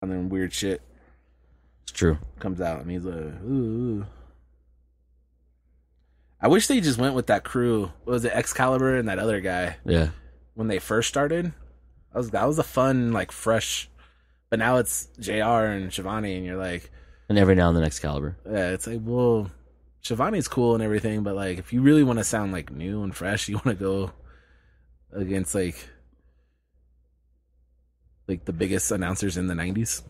and then weird shit It's true. comes out, and he's like, ooh. I wish they just went with that crew. What was it, Excalibur and that other guy? Yeah. When they first started, that was a fun, like, fresh. But now it's JR and Shivani, and you're like, And every now and then Excalibur. yeah, it's like, well, Shivani's cool and everything, but like, if you really want to sound like new and fresh, you want to go against like the biggest announcers in the 90s.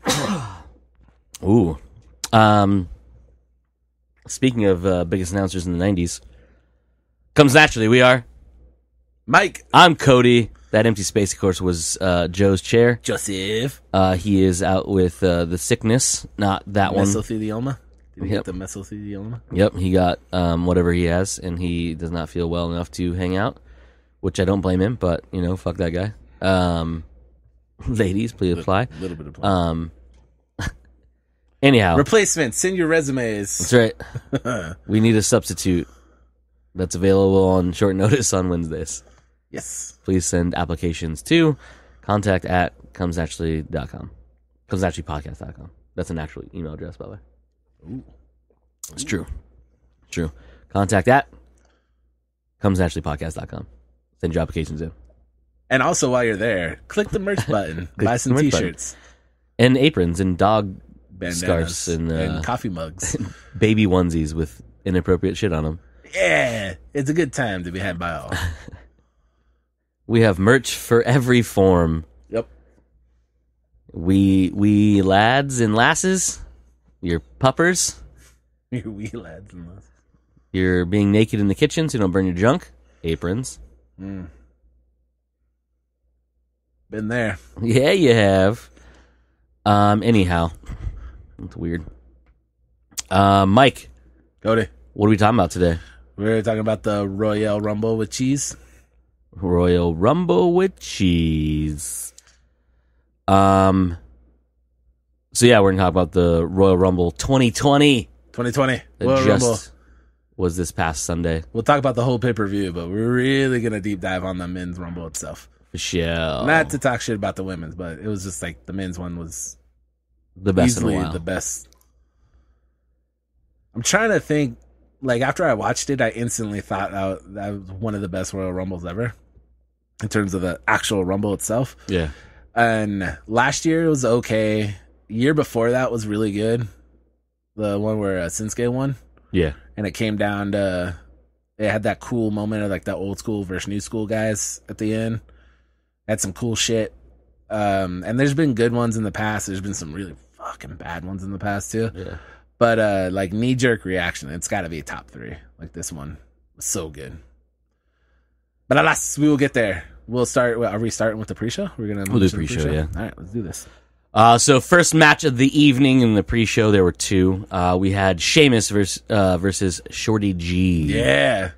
Ooh. Speaking of biggest announcers in the 90s, comes naturally. We are Mike. I'm Cody. That empty space, of course, was Joe's chair. Joseph. He is out with the sickness, not that one. Mesothelioma. Did he Yep. get the mesothelioma? Yep, he got whatever he has, and he does not feel well enough to hang out, which I don't blame him, but, fuck that guy. Ladies, please apply. A little bit of plan. Anyhow. Replacement. Send your resumes. That's right. We need a substitute that's available on short notice on Wednesdays. Yes. Please send applications to contact@comesnaturally.com. Comesnaturallypodcast.com. That's an actual email address, by the way. Ooh. It's true. True. Contact@comesnaturallypodcast.com. Send your applications in. And also, while you're there, click the merch button. Buy some t-shirts. And aprons and dog Bandanas scarves and coffee mugs. baby onesies with inappropriate shit on them. Yeah. It's a good time to be had by all. We have merch for every form. Yep. We lads and lasses, you're puppers, Your wee lads and lasses. you're being naked in the kitchen so you don't burn your junk, aprons. Been there. Yeah, you have. Anyhow, it's weird. Mike, Cody. what are we talking about today? We're talking about the Royale Rumble with cheese. Royal Rumble with cheese. So yeah, we're gonna talk about the Royal Rumble 2020. 2020. That Royal just Rumble. was this past Sunday. We'll talk about the whole pay-per-view, but we're really going to deep dive on the men's Rumble itself. For sure. Not to talk shit about the women's, but it was just like the men's one was The best easily in a while. the best. I'm trying to think, like, after I watched it, I instantly thought that was one of the best Royal Rumbles ever in terms of the actual Rumble itself. Yeah. And last year it was okay. Year before that was really good. The one where Shinsuke won. Yeah. And it came down to, it had that cool moment of like that old school versus new school guys at the end. Had some cool shit. And there's been good ones in the past. There's been some really fucking bad ones in the past too. Yeah. But like knee jerk reaction, it's got to be top 3. Like this one was so good. But alas, we will get there. We'll start. Are we starting with the pre-show? We'll do pre-show, yeah. All right, let's do this. So first match of the evening in the pre-show, there were 2. We had Sheamus versus Shorty G. Yeah,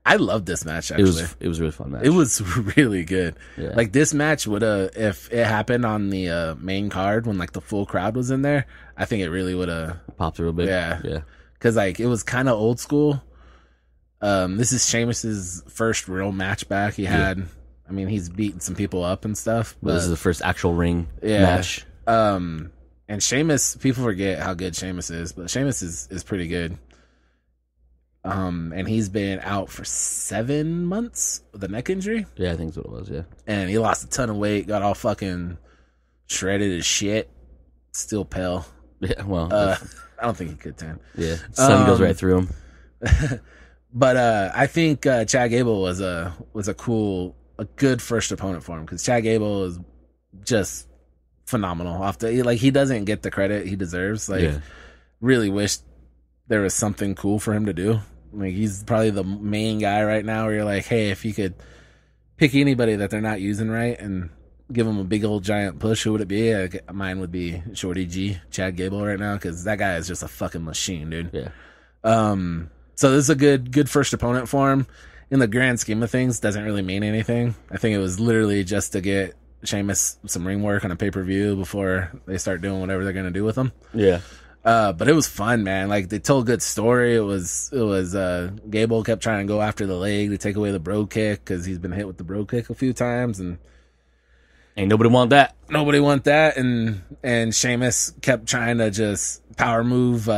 I loved this match. Actually, It was a really fun match. it was really good. Yeah. Like this match would have, if it happened on the main card when like the full crowd was in there, I think it really would have popped a little bit. Yeah. Yeah. because like it was kind of old school. This is Sheamus's first real match back. He had, I mean, he's beaten some people up and stuff, But this is the first actual ring Yeah. match. and Sheamus, people forget how good Sheamus is, but Sheamus is pretty good. And he's been out for 7 months with a neck injury, Yeah, I think that's what it was, yeah. and he lost a ton of weight, got all fucking shredded as shit, still pale. Yeah, well, I don't think he could tan. yeah. Sun goes right through him. But I think Chad Gable was a good first opponent for him, because Chad Gable is just phenomenal. He doesn't get the credit he deserves. Yeah. Really wish there was something cool for him to do. Like, he's probably the main guy right now where you're like, hey, if you could pick anybody that they're not using right and give him a big old giant push, who would it be? Mine would be Shorty G, Chad Gable right now, because that guy is just a fucking machine, dude. Yeah. So this is a good first opponent for him. In the grand scheme of things, doesn't really mean anything. I think it was literally just to get Sheamus some ring work on a pay-per-view before they start doing whatever they're going to do with him. Yeah. But it was fun, man. Like, they told a good story. It was Gable kept trying to go after the leg to take away the bro kick, because he's been hit with the bro kick a few times, and Ain't nobody want that. Nobody want that, and Sheamus kept trying to just power move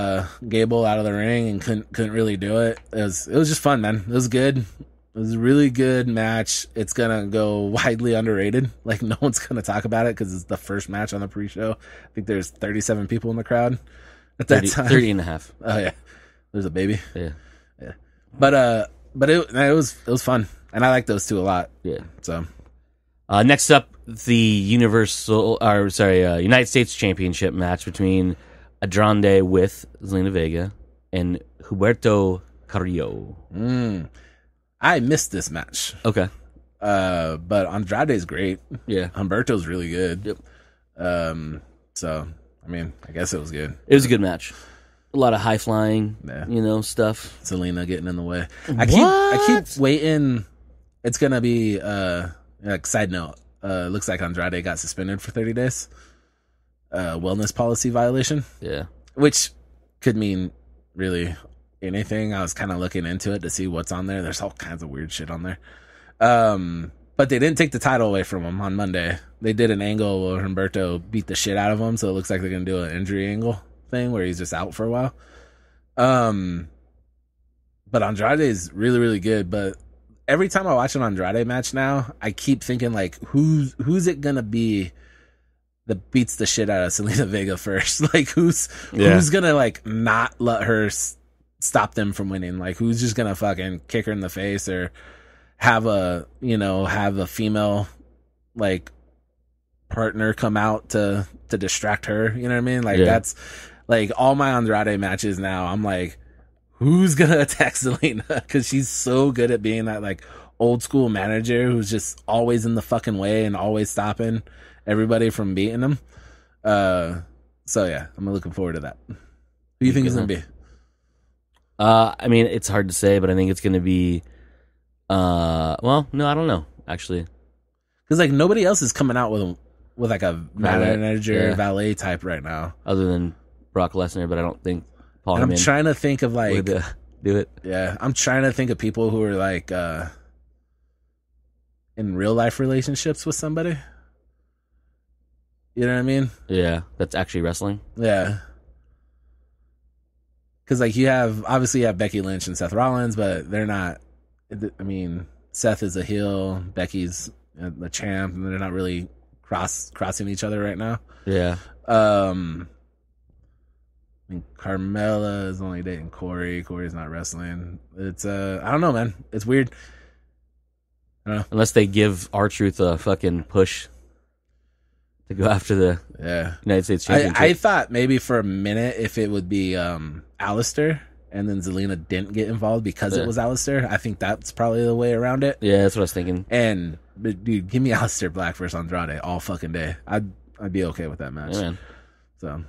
Gable out of the ring and couldn't really do it. It was just fun, man. It was good. It was a really good match. It's gonna go widely underrated. Like, no one's gonna talk about it because it's the first match on the pre-show. I think there's 37 people in the crowd at that time. 30 and a half. Oh yeah, there's a baby. Yeah. But it was fun, and I like those two a lot. Yeah. So next up, the United States Championship match between Andrade with Zelina Vega and Humberto Carrillo. I missed this match. Okay. But Andrade's great. Yeah. Humberto's really good. Yep. So I mean, I guess it was good. It was a good match. A lot of high flying, stuff. Zelina getting in the way. I keep waiting. It's gonna be side note. Looks like Andrade got suspended for 30 days. Wellness policy violation. Yeah. Which could mean really anything. I was kind of looking into it to see what's on there. There's all kinds of weird shit on there. But they didn't take the title away from him on Monday. They did an angle where Humberto beat the shit out of him, so it looks like they're gonna do an injury angle thing where he's just out for a while. But Andrade is really, really good. But every time I watch an Andrade match now, I keep thinking, like, who's it gonna be that beats the shit out of Zelina Vega first? Like, who's gonna, like, not let her stop them from winning? Like, who's just gonna fucking kick her in the face or have a female, like, partner come out to distract her? You know what I mean? Like, that's like all my Andrade matches now. I'm like, who's gonna attack Zelina? Because she's so good at being that, like, old school manager who's just always in the fucking way and always stopping everybody from beating them. So yeah, I'm looking forward to that. Who do you think it's gonna be? I mean, it's hard to say, but I think it's gonna be. Well, no, I don't know actually, because like nobody else is coming out with like a manager valet type right now, other than Brock Lesnar. But I don't think Paul. And I'm trying to think of like would, do it. Yeah, I'm trying to think of people who are like in real life relationships with somebody. You know what I mean? Yeah, that's actually wrestling. Yeah. Because, like, you have Becky Lynch and Seth Rollins, but they're not. I mean, Seth is a heel, Becky's a champ, and they're not really crossing each other right now. Yeah. I mean, Carmella is only dating Corey. Corey's not wrestling. It's I don't know, man. It's weird. I don't know. Unless they give R-Truth a fucking push to go after the United States Championship. I thought maybe for a minute if it would be Alistair and then Zelina didn't get involved because it was Alistair. I think that's probably the way around it. Yeah, that's what I was thinking. But dude, give me Alistair Black versus Andrade all fucking day. I'd be okay with that match. Yeah, man. So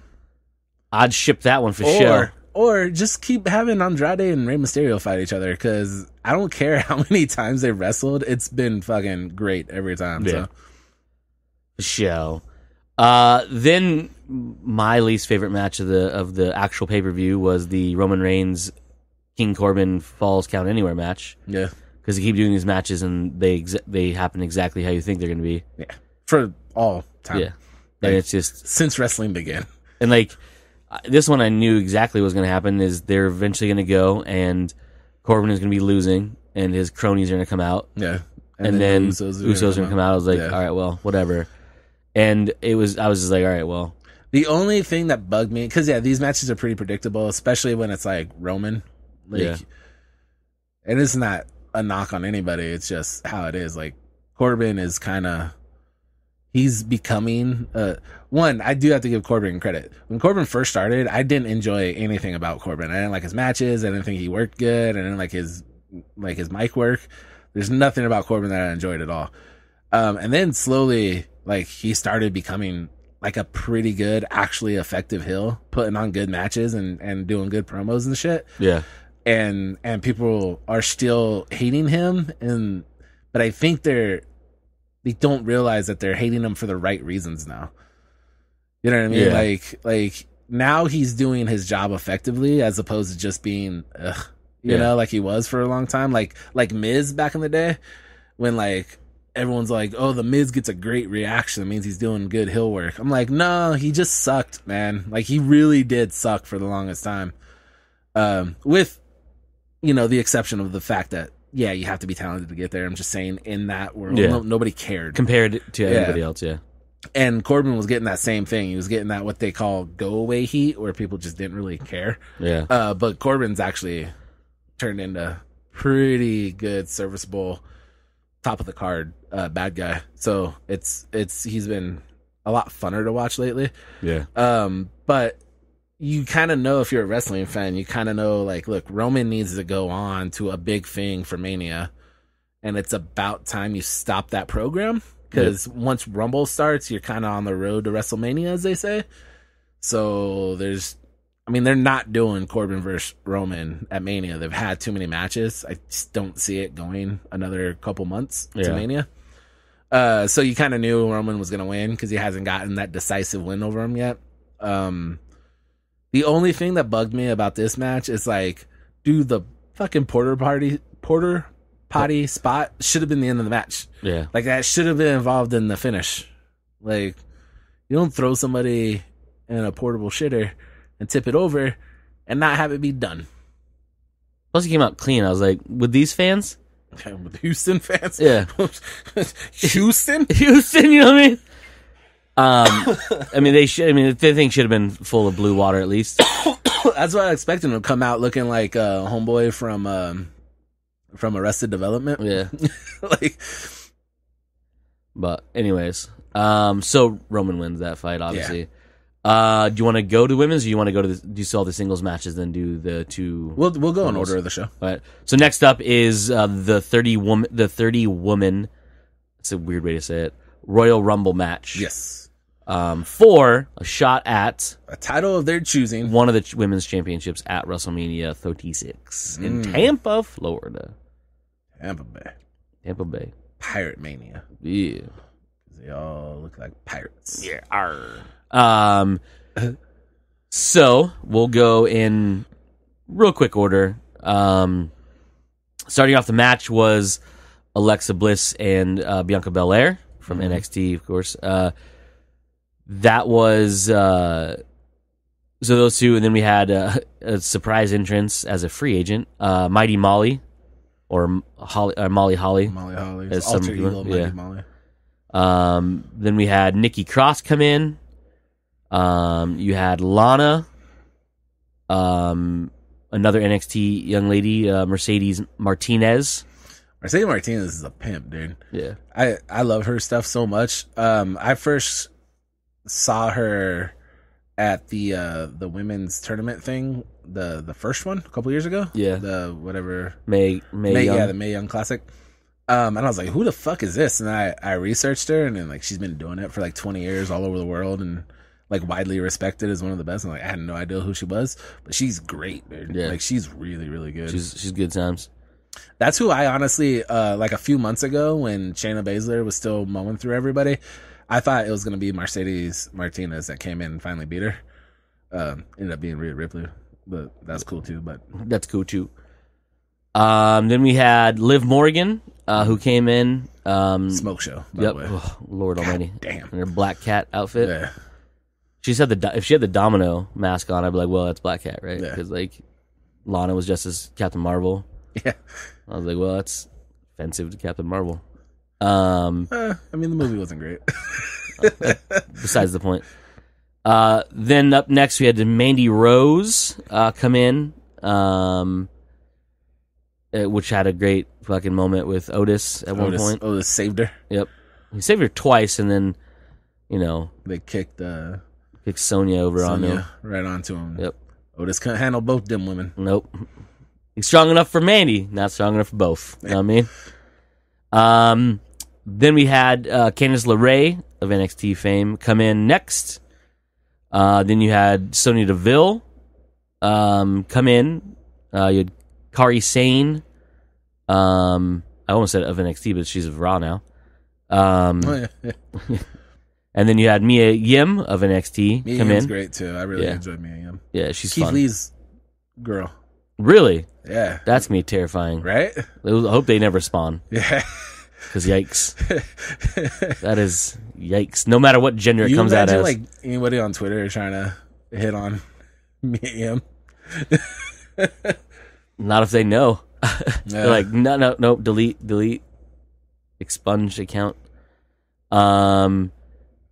I'd ship that one for sure. Or just keep having Andrade and Rey Mysterio fight each other, because I don't care how many times they've wrestled. It's been fucking great every time. Yeah. So. Show. Then my least favorite match of the actual pay-per-view was the Roman Reigns King Corbin Falls Count Anywhere match. Yeah. Because you keep doing these matches and they happen exactly how you think they're going to be. Yeah. For all time. Yeah. Like, and it's just since wrestling began. And like this one I knew exactly what was going to happen is they're eventually going to go and Corbin is going to be losing and his cronies are going to come out. Yeah. And then Usos are going to come out. I was like, all right, well, whatever. And I was just like, all right, well. The only thing that bugged me, because these matches are pretty predictable, especially when it's like Roman. Like, and it's not a knock on anybody. It's just how it is. Like, Corbin is kind of, he's becoming, one, I do have to give Corbin credit. When Corbin first started, I didn't enjoy anything about Corbin. I didn't like his matches. I didn't think he worked good. I didn't like his mic work. There's nothing about Corbin that I enjoyed at all. And then slowly, like, he started becoming like a pretty good, actually effective heel, putting on good matches and doing good promos and shit. Yeah. And people are still hating him, but I think they don't realize that they're hating him for the right reasons now. You know what I mean? Yeah. Like now he's doing his job effectively as opposed to just being you know, like he was for a long time. Like Miz back in the day when like everyone's like, oh, the Miz gets a great reaction. It means he's doing good heel work. I'm like, no, he just sucked, man. Like, he really did suck for the longest time. With, the exception of the fact that, yeah, you have to be talented to get there. I'm just saying, in that world, nobody cared. Compared to anybody else, yeah. And Corbin was getting that same thing. He was getting that what they call go-away heat, where people just didn't really care. Yeah. But Corbin's actually turned into pretty good, serviceable, top of the card bad guy. So he's been a lot funner to watch lately. Yeah. But you kind of know, if you're a wrestling fan, you kind of know, like, look, Roman needs to go on to a big thing for Mania, and it's about time you stop that program. Because once Rumble starts, you're kind of on the road to WrestleMania, as they say. So they're not doing Corbin versus Roman at Mania. They've had too many matches. I just don't see it going another couple months to Mania. So you kind of knew Roman was going to win because he hasn't gotten that decisive win over him yet. The only thing that bugged me about this match is, like, dude, the fucking porter potty spot should have been the end of the match. Yeah. Like, that should have been involved in the finish. Like, you don't throw somebody in a portable shitter and tip it over and not have it be done. Plus, he came out clean. I was like, with these fans? With Houston fans? Yeah. Houston? Houston, you know what I mean? The thing should have been full of blue water at least. That's what I expected him to come out looking like a homeboy from Arrested Development. Yeah. But anyways, so Roman wins that fight, obviously. Yeah. Do you want to go to women's, or do you want to go to do you still the singles matches, then do the two? We'll go in order of the show. All right. So next up is the 30 woman. It's a weird way to say it. Royal Rumble match. Yes. For a shot at a title of their choosing, one of the women's championships at WrestleMania 36 in Tampa, Florida. Tampa Bay. Pirate Mania. Yeah. They all look like pirates. Yeah. So we'll go in real quick order. Starting off the match was Alexa Bliss and Bianca Belair from NXT, of course. That was so those two, and then we had a surprise entrance as a free agent, Mighty Molly, or Molly Holly. Molly Holly, as alter ego Mighty Molly. Then we had Nikki Cross come in. You had Lana, another NXT young lady, Mercedes Martinez. Mercedes Martinez is a pimp, dude. Yeah, I love her stuff so much. I first saw her at the women's tournament thing, the first one a couple years ago. Yeah, the whatever May Young. Yeah, the May Young Classic. And I was like, who the fuck is this? And I researched her, and then, like, she's been doing it for like 20 years all over the world, and like widely respected as one of the best. And like, I had no idea who she was, but she's great, dude. Yeah, like, she's really, really good. She's good times. That's who I honestly like a few months ago when Shayna Baszler was still mowing through everybody. I thought it was going to be Mercedes Martinez that came in and finally beat her. Ended up being Rhea Ripley, but that's cool too. That's cool too. Then we had Liv Morgan, who came in. Smoke show. By the way. Oh, Lord Almighty! Damn. In her Black Cat outfit. Yeah. She said if she had the Domino mask on, I'd be like, well, that's Black Cat, right? Yeah. Because like Lana was just as Captain Marvel. Yeah. I was like, well, that's offensive to Captain Marvel. I mean, the movie wasn't great. Besides the point. Then up next we had Mandy Rose come in, which had a great fucking moment with Otis at one point. Otis saved her. Yep, he saved her twice, and then they kicked Sonya over on him, right onto him. Yep, Otis couldn't handle both them women. Nope, he's strong enough for Mandy, not strong enough for both. You know what I mean? Then we had Candice LeRae of NXT fame come in next. Then you had Sonya Deville come in. You had Kairi Sane. I almost said of NXT, but she's of Raw now. And then you had Mia Yim of NXT Mia come Yim's in. Great too. I really enjoyed Mia Yim. Yeah, she's Keith fun. Lee's girl. Really? Yeah. That's gonna be terrifying. Right? I hope they never spawn. Yeah. Because yikes. That is yikes. No matter what gender it comes out as. Like anybody on Twitter trying to hit on me and him? Not if they know. They're like, no, delete, expunge account. Then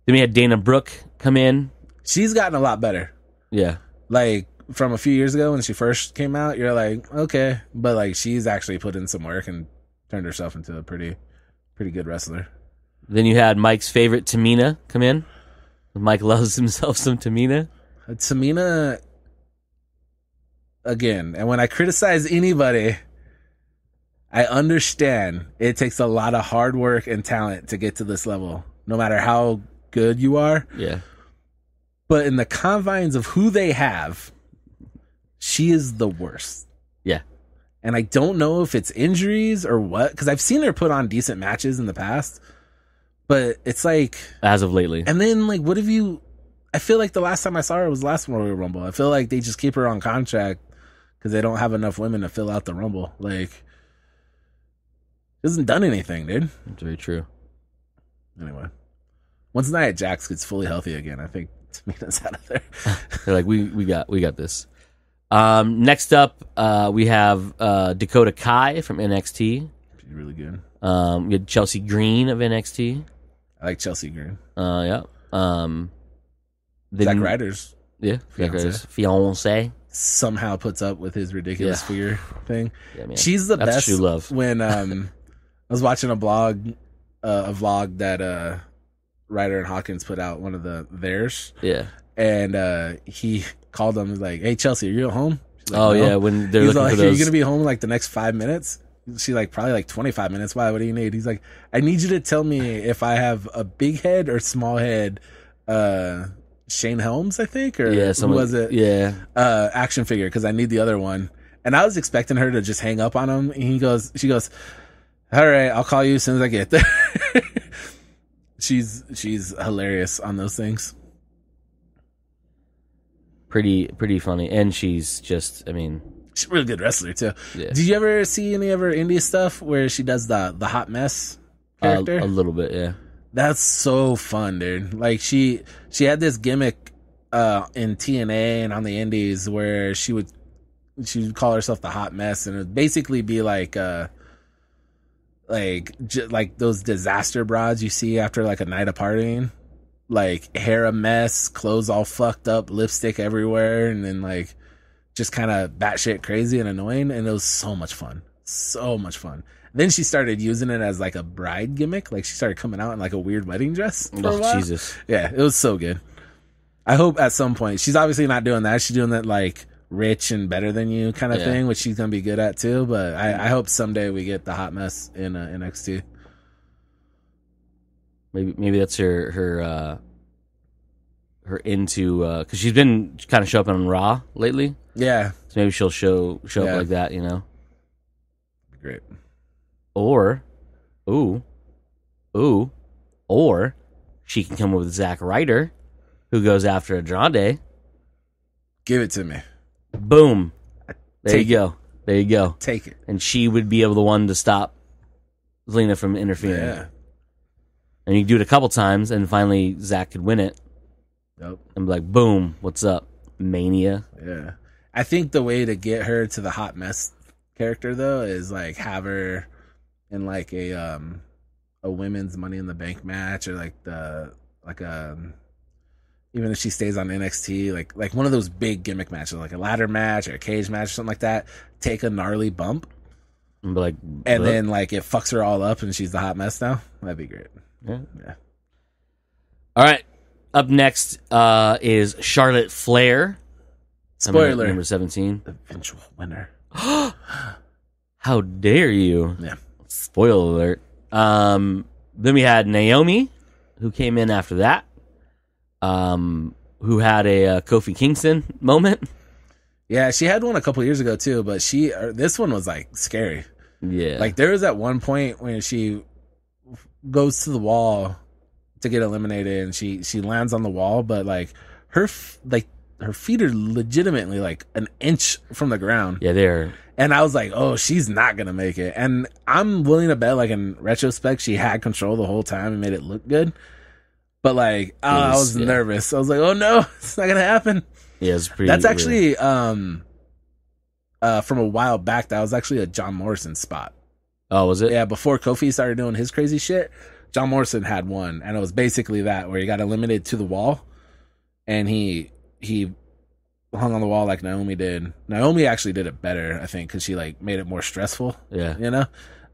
we had Dana Brooke come in. She's gotten a lot better. Yeah. Like from a few years ago when she first came out, you're like, okay. But like she's actually put in some work and turned herself into a pretty good wrestler. Then you had Mike's favorite Tamina come in. Mike loves himself some Tamina. Tamina, again, and when I criticize anybody, I understand it takes a lot of hard work and talent to get to this level, no matter how good you are. Yeah. But in the confines of who they have, she is the worst. Yeah. And I don't know if it's injuries or what, because I've seen her put on decent matches in the past, but it's like... As of lately. And then, like, what have you... I feel like the last time I saw her was last Royal Rumble. I feel like they just keep her on contract because they don't have enough women to fill out the Rumble. Like, she hasn't done anything, dude. That's very true. Anyway. Once Nia Jax gets fully healthy again, I think Tamina's out of there. They're like, we got this. Next up, we have Dakota Kai from NXT. She's really good. We had Chelsea Green of NXT. I like Chelsea Green. Yeah. Zack Ryder's fiance somehow puts up with his ridiculous fear thing. Yeah, man. She's the That's best. true love. When I was watching a vlog that Ryder and Hawkins put out, one of theirs. Yeah. And he called them, was like, "Hey Chelsea, are you at home?" She's like, "No." Yeah, when they're he's looking like, for those. "Are you gonna be home in like the next 5 minutes?" She's like, "Probably like 25 minutes. Why? What do you need?" He's like, "I need you to tell me if I have a big head or small head." Shane Helms, I think, or who was it? Yeah, action figure, because I need the other one. And I was expecting her to just hang up on him. And she goes, "All right, I'll call you as soon as I get there." She's hilarious on those things. Pretty funny, and she's just, I mean, she's a really good wrestler too. Yeah. Did you ever see any of her indie stuff where she does the hot mess character? A little bit, yeah. That's so fun, dude. Like she had this gimmick in TNA and on the indies where she would call herself the hot mess, and it would basically be like those disaster broads you see after like a night of partying, like hair a mess, clothes all fucked up, lipstick everywhere, and then like just kind of batshit crazy and annoying. And it was so much fun. Then she started using it as like a bride gimmick. Like she started coming out in like a weird wedding dress. Oh, Jesus. Yeah, it was so good. I hope at some point, she's obviously not doing that. She's doing that like rich and better than you kind of thing, which she's going to be good at too. But I hope someday we get the hot mess in NXT. Maybe that's her into, because she's been kind of showing up on Raw lately. Yeah. So maybe she'll show up like that, you know? Great. Or she can come with Zack Ryder, who goes after Andrade. Give it to me. Boom. There you go. Take it. And she would be able the one to stop Zelina from interfering. Yeah. And you do it a couple times, and finally Zack could win it. Yep. And be like, boom, what's up? Mania. Yeah. I think the way to get her to the hot mess character though is like have her in like a women's Money in the Bank match, or even if she stays on NXT, like one of those big gimmick matches, like a ladder match or a cage match or something like that. Take a gnarly bump, and be like, and then like it fucks her all up, and she's the hot mess now. That'd be great. Yeah. All right. Up next is Charlotte Flair. Spoiler. Number 17. Eventual winner. How dare you? Yeah. Spoiler alert. Then we had Naomi, who came in after that, who had a Kofi Kingston moment. Yeah, she had one a couple years ago too, but this one was like scary. Yeah. Like there was at one point when she goes to the wall to get eliminated, and she lands on the wall, but like her her feet are legitimately like an inch from the ground. Yeah, they're. And I was like, oh, she's not going to make it. And I'm willing to bet, like, in retrospect, she had control the whole time and made it look good. But, like, I was nervous. I was like, oh, no, it's not going to happen. Yeah, it's pretty. That's actually, from a while back, that was actually a John Morrison spot. Oh, was it? Yeah, before Kofi started doing his crazy shit, John Morrison had one. And it was basically that, where he got eliminated to the wall. And he hung on the wall like Naomi did. Naomi actually did it better, I think, because she like made it more stressful. Yeah, you know,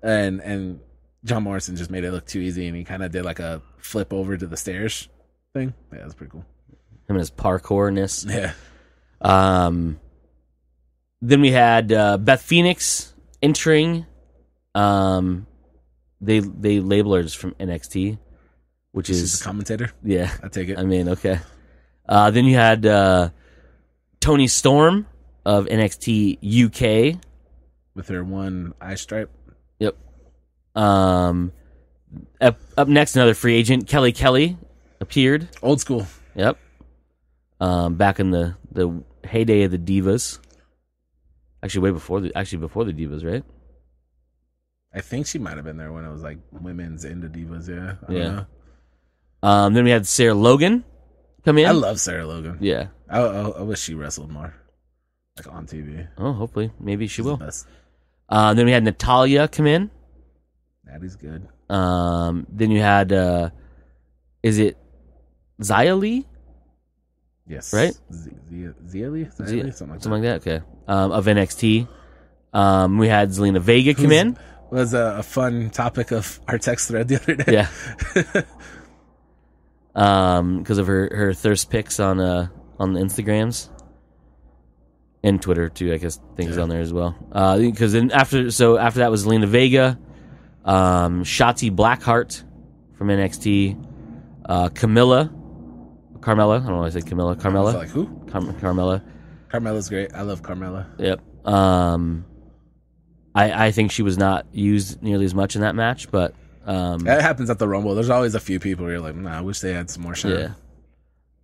and John Morrison just made it look too easy, and he kind of did like a flip over to the stairs thing. Yeah, that's pretty cool. Him and his parkourness. Yeah. Then we had Beth Phoenix entering. They label her as from NXT, which is a commentator. Yeah, I take it. I mean, okay. Then you had Toni Storm of NXT UK with her one eye stripe. Yep. Up next, another free agent, Kelly appeared. Old school. Yep. Back in the heyday of the Divas. Actually, before the Divas, right? I think she might have been there when it was like women's into Divas. Yeah. I don't know. Then we had Sarah Logan come in. I love Sarah Logan. Yeah. I wish she wrestled more, like on TV. Oh, hopefully, maybe she will. The best. Then we had Natalya come in. Natty's good. Then you had, is it Xia Li? Yes. Right. Xia Li? Something like that. Okay. Of NXT. We had Zelina Vega come in. Was a fun topic of our text thread the other day. Yeah. Because of her thirst pics on the Instagrams and Twitter too. I guess things on there as well. Because then after that was Zelina Vega, Shotzi Blackheart from NXT, Carmella. I don't know why I said Camilla. Carmella. I was like, who? Carmella. Carmella's great. I love Carmella. Yep. I think she was not used nearly as much in that match, but that happens at the Rumble. There's always a few people where you're like, nah, I wish they had some more shine.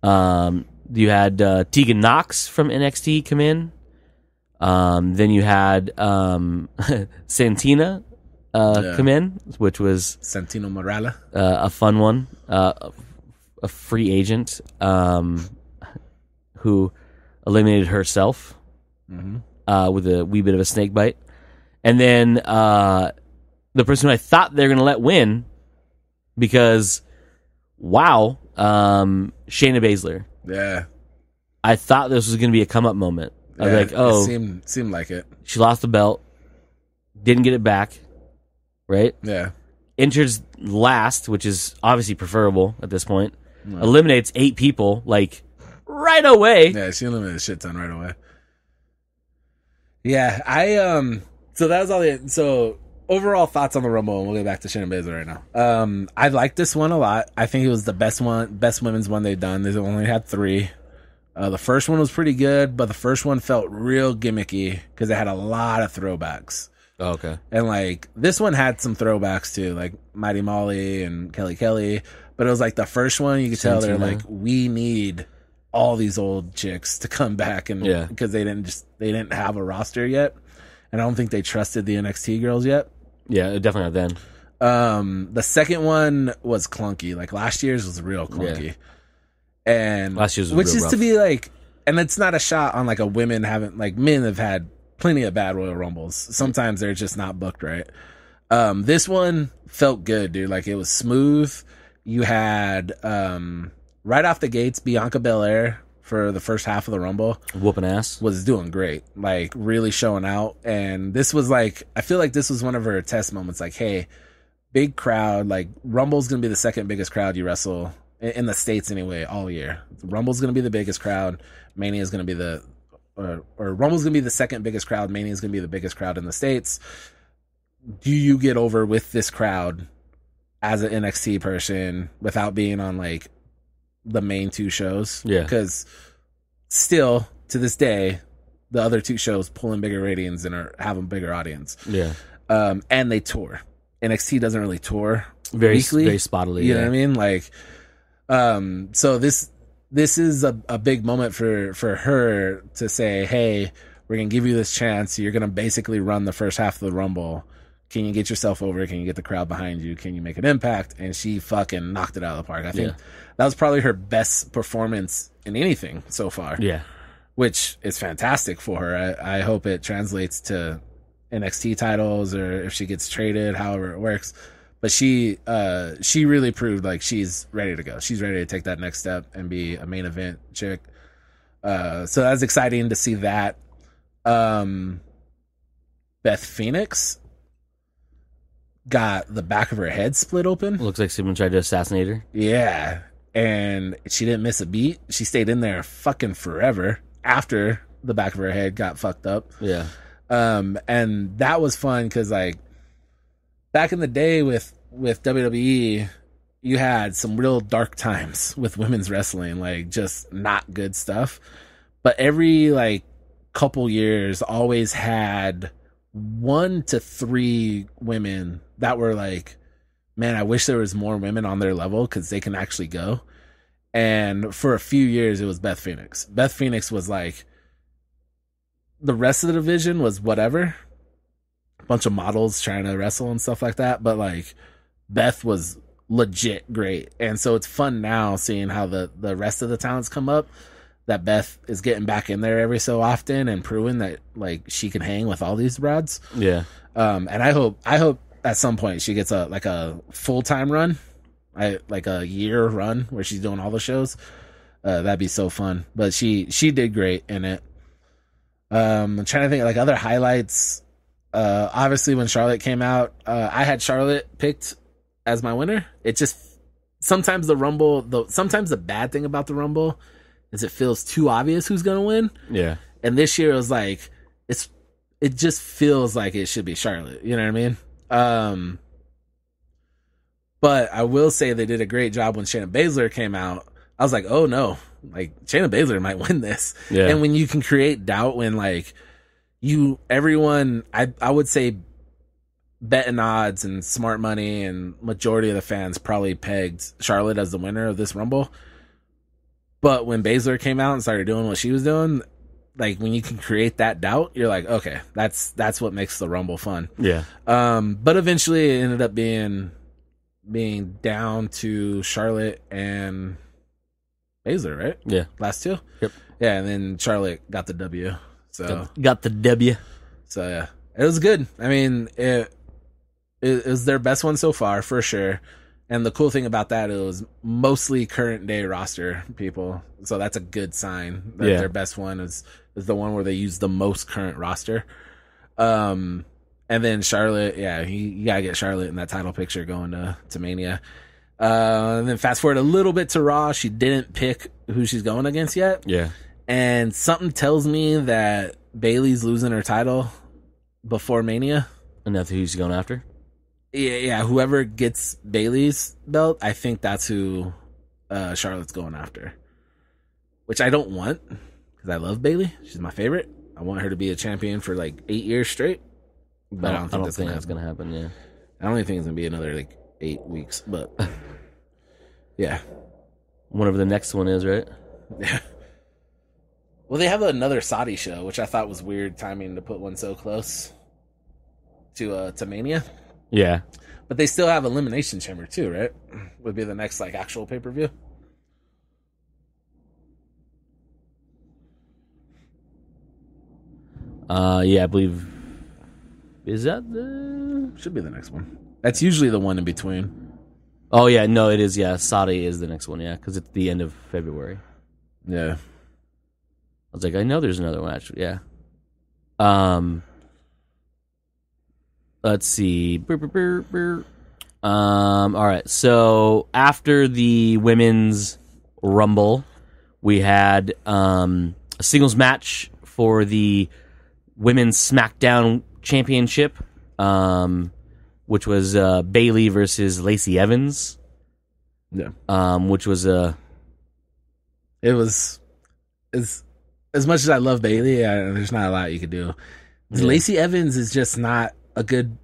Yeah. You had Tegan Knox from NXT come in. Then you had Santina come in, which was Santino Marella, a fun one. A free agent who eliminated herself with a wee bit of a snake bite. And then the person who I thought they were going to let win because, wow, Shayna Baszler. Yeah. I thought this was going to be a come-up moment. I was like, oh. It seemed like it. She lost the belt, didn't get it back, right? Yeah. Enters last, which is obviously preferable at this point. Eliminates 8 people, like, right away. Yeah, she eliminated a shit ton right away. Yeah, so that was all so overall thoughts on the Rumble, and we'll get back to Shayna Baszler right now. I like this one a lot. I think it was the best women's one they've done. They've only had 3. The first one was pretty good, but the first one felt real gimmicky because it had a lot of throwbacks. Oh, okay. And like this one had some throwbacks too, like Mighty Molly and Kelly. But it was like the first one, you could tell they're like, we need all these old chicks to come back, and because they didn't have a roster yet, and I don't think they trusted the NXT girls yet. Yeah, definitely not then. The second one was clunky. Like last year's was real clunky, and last year's was which real is rough. To be like, and it's not a shot on like a women haven't like men have had plenty of bad Royal Rumbles. Sometimes they're just not booked right. This one felt good, dude. Like it was smooth. You had right off the gates, Bianca Belair for the first half of the Rumble. Whooping ass. Was doing great. Like, really showing out. And this was like, I feel like this was one of her test moments. Like, hey, big crowd. Like, Rumble's going to be the second biggest crowd you wrestle in the States anyway, all year. Rumble's going to be the biggest crowd. Mania is going to be or Rumble's going to be the second biggest crowd. Mania is going to be the biggest crowd in the States. Do you get over with this crowd as an NXT person without being on like the main 2 shows? Yeah. Because still to this day, the other 2 shows pull in bigger ratings and have a bigger audience. Yeah. And they tour. NXT doesn't really tour very weekly. Very spottily. You know what I mean? Like, so this this is a big moment for her to say, hey, we're going to give you this chance. You're going to basically run the first half of the Rumble. Can you get yourself over? Can you get the crowd behind you? Can you make an impact? And she fucking knocked it out of the park. I think that was probably her best performance in anything so far. Yeah. Which is fantastic for her. I hope it translates to NXT titles or if she gets traded, however it works. But she really proved like she's ready to go. She's ready to take that next step and be a main event chick. So that's exciting to see that. Beth Phoenix got the back of her head split open. Looks like someone tried to assassinate her. Yeah. And she didn't miss a beat. She stayed in there fucking forever after the back of her head got fucked up. Yeah. And that was fun because, like, back in the day with WWE, you had some real dark times with women's wrestling, like just not good stuff. But every like couple years always had 1 to 3 women that were like, man, I wish there was more women on their level because they can actually go. And for a few years, it was Beth Phoenix. Beth Phoenix was like, the rest of the division was whatever. A bunch of models trying to wrestle and stuff like that. But like, Beth was legit great. And so it's fun now seeing how the rest of the talents come up, that Beth is getting back in there every so often and proving that like she can hang with all these broads. Yeah. And I hope at some point she gets a full-time run, like a year run where she's doing all the shows. That'd be so fun. But she did great in it. I'm trying to think of like other highlights. Obviously when Charlotte came out, I had Charlotte picked as my winner. It just sometimes sometimes the bad thing about the Rumble is it feels too obvious who's gonna win. Yeah. And this year it was like it just feels like it should be Charlotte. You know what I mean? But I will say they did a great job when Shayna Baszler came out. I was like, oh no, like Shayna Baszler might win this. Yeah. And when you can create doubt when like everyone, I would say betting odds and smart money and majority of the fans probably pegged Charlotte as the winner of this Rumble. But when Baszler came out and started doing what she was doing, like when you can create that doubt, you're like, okay, that's what makes the Rumble fun. Yeah. But eventually it ended up being down to Charlotte and Baszler, right? Yeah. Last two? Yep. Yeah, and then Charlotte got the W. So got the W. So yeah. It was good. I mean, it was their best one so far, for sure. And the cool thing about that, it was mostly current day roster people. So that's a good sign that their best one is the one where they use the most current roster. And then Charlotte, you gotta get Charlotte in that title picture going to Mania. And then fast forward a little bit to Raw. She didn't pick who she's going against yet. Yeah. And something tells me that Bayley's losing her title before Mania. And that's who she's going after? Yeah, whoever gets Bayley's belt, I think that's who Charlotte's going after. Which I don't want, because I love Bayley. She's my favorite. I want her to be a champion for like 8 years straight. But I don't think that's going to happen. Yeah. I don't even think it's going to be another like 8 weeks. But yeah. Whatever the next one is, right? Yeah. Well, they have another Saudi show, which I thought was weird timing to put one so close to Mania. Yeah. But they still have Elimination Chamber too, right? Would be the next like actual pay-per-view. Yeah, I believe. Is that should be the next one. That's usually the one in between. Oh yeah, no, it is. Yeah, Saudi is the next one. Yeah, because it's the end of February. Yeah. I was like, I know there's another one actually. Yeah. Let's see. All right. So after the women's Rumble, we had a singles match for the women's SmackDown Championship, which was Bayley versus Lacey Evans. Yeah. Which was it was as much as I love Bayley, there's not a lot you could do. Yeah. Lacey Evans is just not a good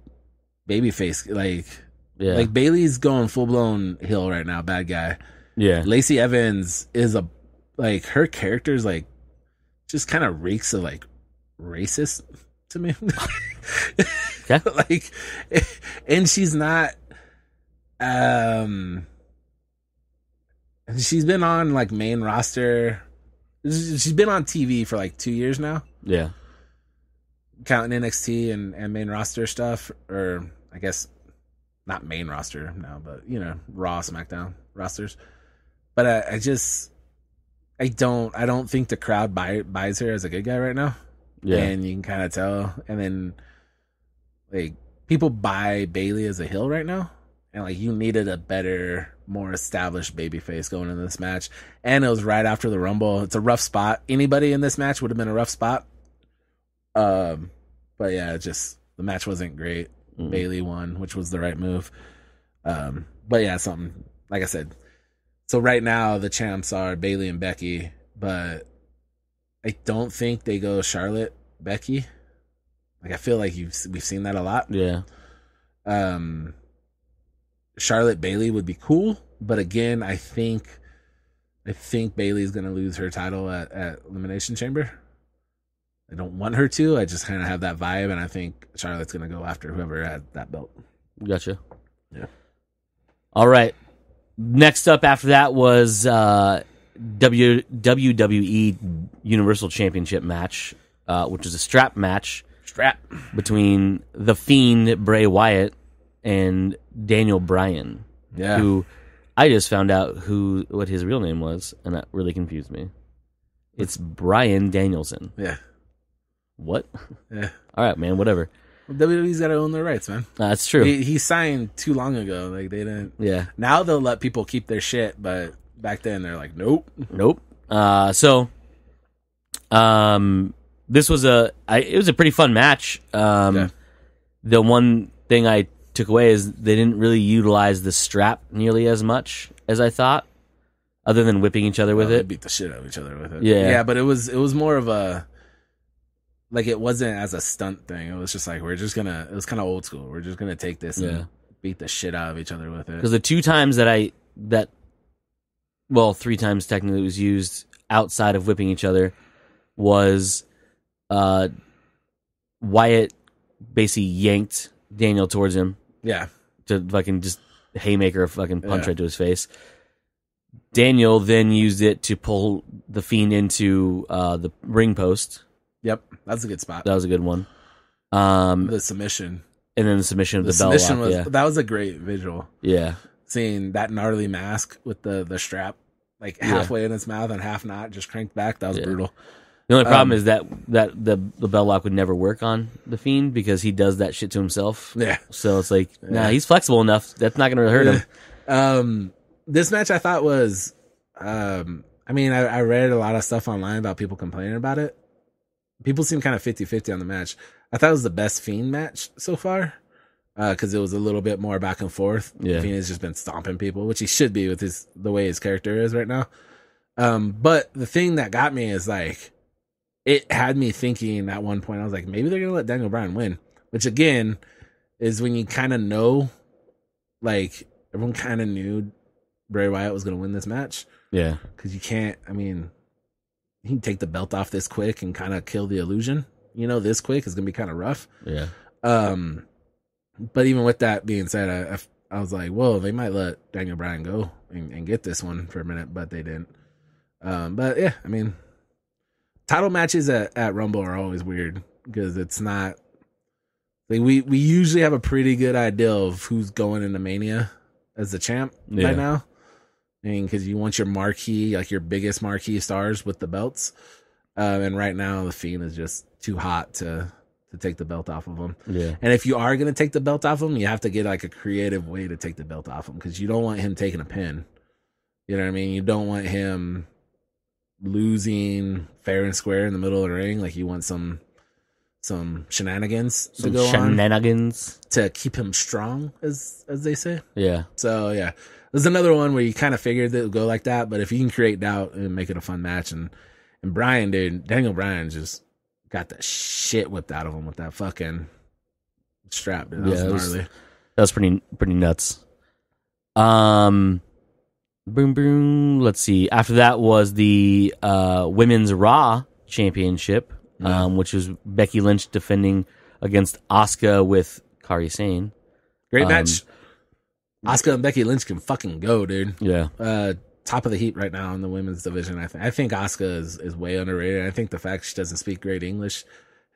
babyface. Like Bayley's going full blown heel right now, bad guy. Yeah. Lacey Evans is like her character's like just kind of reeks of like racist to me. Okay. Like, and she's not. She's been on like main roster. She's been on TV for like 2 years now. Yeah. Counting NXT and main roster stuff, or I guess not main roster now, but you know, Raw, SmackDown rosters. But I don't think the crowd buys her as a good guy right now. Yeah. And you can kind of tell. And then like people buy Bayley as a heel right now, and like you needed a better, more established babyface going into this match. And it was right after the Rumble. It's a rough spot. Anybody in this match would have been a rough spot. But yeah, just the match wasn't great. Bayley won, which was the right move. But yeah, something like I said. So right now the champs are Bayley and Becky, but I don't think they go Charlotte, Becky. Like I feel like we've seen that a lot. Yeah. Charlotte Bayley would be cool, but again, I think Bayley's gonna lose her title at Elimination Chamber. I don't want her to. I just kind of have that vibe, and I think Charlotte's gonna go after whoever had that belt. Gotcha. Yeah. All right. Next up after that was WWE Universal Championship match, which was a strap match. Between The Fiend, Bray Wyatt, and Daniel Bryan. Yeah. Who I just found out what his real name was, and that really confused me. It's Bryan Danielson. Yeah. What? Yeah. All right, man, whatever. WWE's got to own their rights, man. That's true. He signed too long ago. Like they didn't. Yeah. Now they'll let people keep their shit, but back then they're like, nope. This was it was a pretty fun match. Yeah. The one thing I took away is they didn't really utilize the strap nearly as much as I thought, other than whipping each other with They it. beat the shit out of each other with it. Yeah. Yeah, but it was more of a, like it wasn't as a stunt thing. It was just like, it was kind of old school. We're just going to take this and beat the shit out of each other with it. Because the 2 times three times technically it was used outside of whipping each other was Wyatt basically yanked Daniel towards him. Yeah. To fucking just haymaker a fucking punch right to his face. Daniel then used it to pull the Fiend into the ring post. Yep. That's a good spot. That was a good one. The submission. And then the submission of the bell lock. That was a great visual. Yeah. Seeing that gnarly mask with the strap like halfway in its mouth and half not, just cranked back. That was brutal. The only problem is that the bell lock would never work on the Fiend because he does that shit to himself. Yeah. So it's like, he's flexible enough. That's not going to hurt him. This match I thought was, I read a lot of stuff online about people complaining about it. People seem kind of 50-50 on the match. I thought it was the best Fiend match so far because it was a little bit more back and forth. Yeah. Fiend has just been stomping people, which he should be with the way his character is right now. But the thing that got me is like, it had me thinking at one point, I was like, maybe they're going to let Daniel Bryan win, which again is when you kind of know, like everyone kind of knew Bray Wyatt was going to win this match. Yeah. Because you can't, he can take the belt off this quick and kind of kill the illusion. This quick is going to be kind of rough. Yeah. But even with that being said, I was like, whoa, they might let Daniel Bryan go and get this one for a minute, but they didn't. But yeah, title matches at Rumble are always weird because it's not like we usually have a pretty good idea of who's going into Mania as the champ right now. Because you want your marquee, like your biggest marquee stars with the belts. And right now the Fiend is just too hot to take the belt off of him. Yeah. And if you are going to take the belt off him, you have to get like a creative way to take the belt off him because you don't want him taking a pin. You know what I mean? You don't want him losing fair and square in the middle of the ring. Like you want some shenanigans to go on to keep him strong, as they say. Yeah. So yeah, there's another one where you kind of figured that it would go like that, but if you can create doubt and make it a fun match, and Daniel Bryan just got the shit whipped out of him with that fucking strap. Dude. That was gnarly. That was pretty nuts. Boom, boom. Let's see. After that was the Women's Raw Championship, which was Becky Lynch defending against Asuka with Kairi Sane. Great match. Asuka and Becky Lynch can fucking go, dude. Yeah. Top of the heap right now in the women's division. I think Asuka is way underrated. I think the fact she doesn't speak great English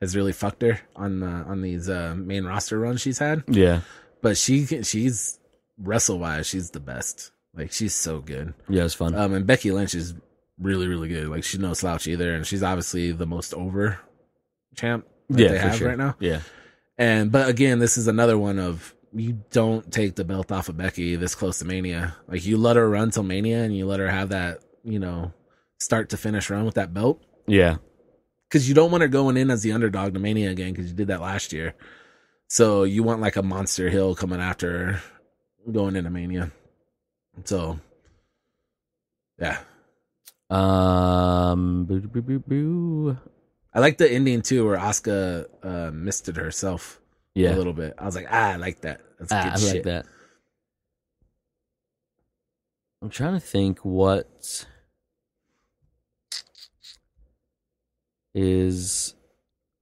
has really fucked her on these main roster runs she's had. Yeah. But she's wrestle wise, she's the best. Like, she's so good. Yeah, it's fun. And Becky Lynch is really, really good. Like, she's no slouch either, and she's obviously the most over champ that they have right now. Yeah. But again, this is another one of, you don't take the belt off of Becky this close to Mania. Like, you let her run till Mania, and you let her have that, start to finish run with that belt. Yeah. Because you don't want her going in as the underdog to Mania again, because you did that last year. So you want like a monster heel coming after her going into Mania. So, yeah. Boo, boo, boo, boo. I like the ending too, where Asuka misted herself a little bit. I was like, I like that. That's good I shit. like that. I'm trying to think what is.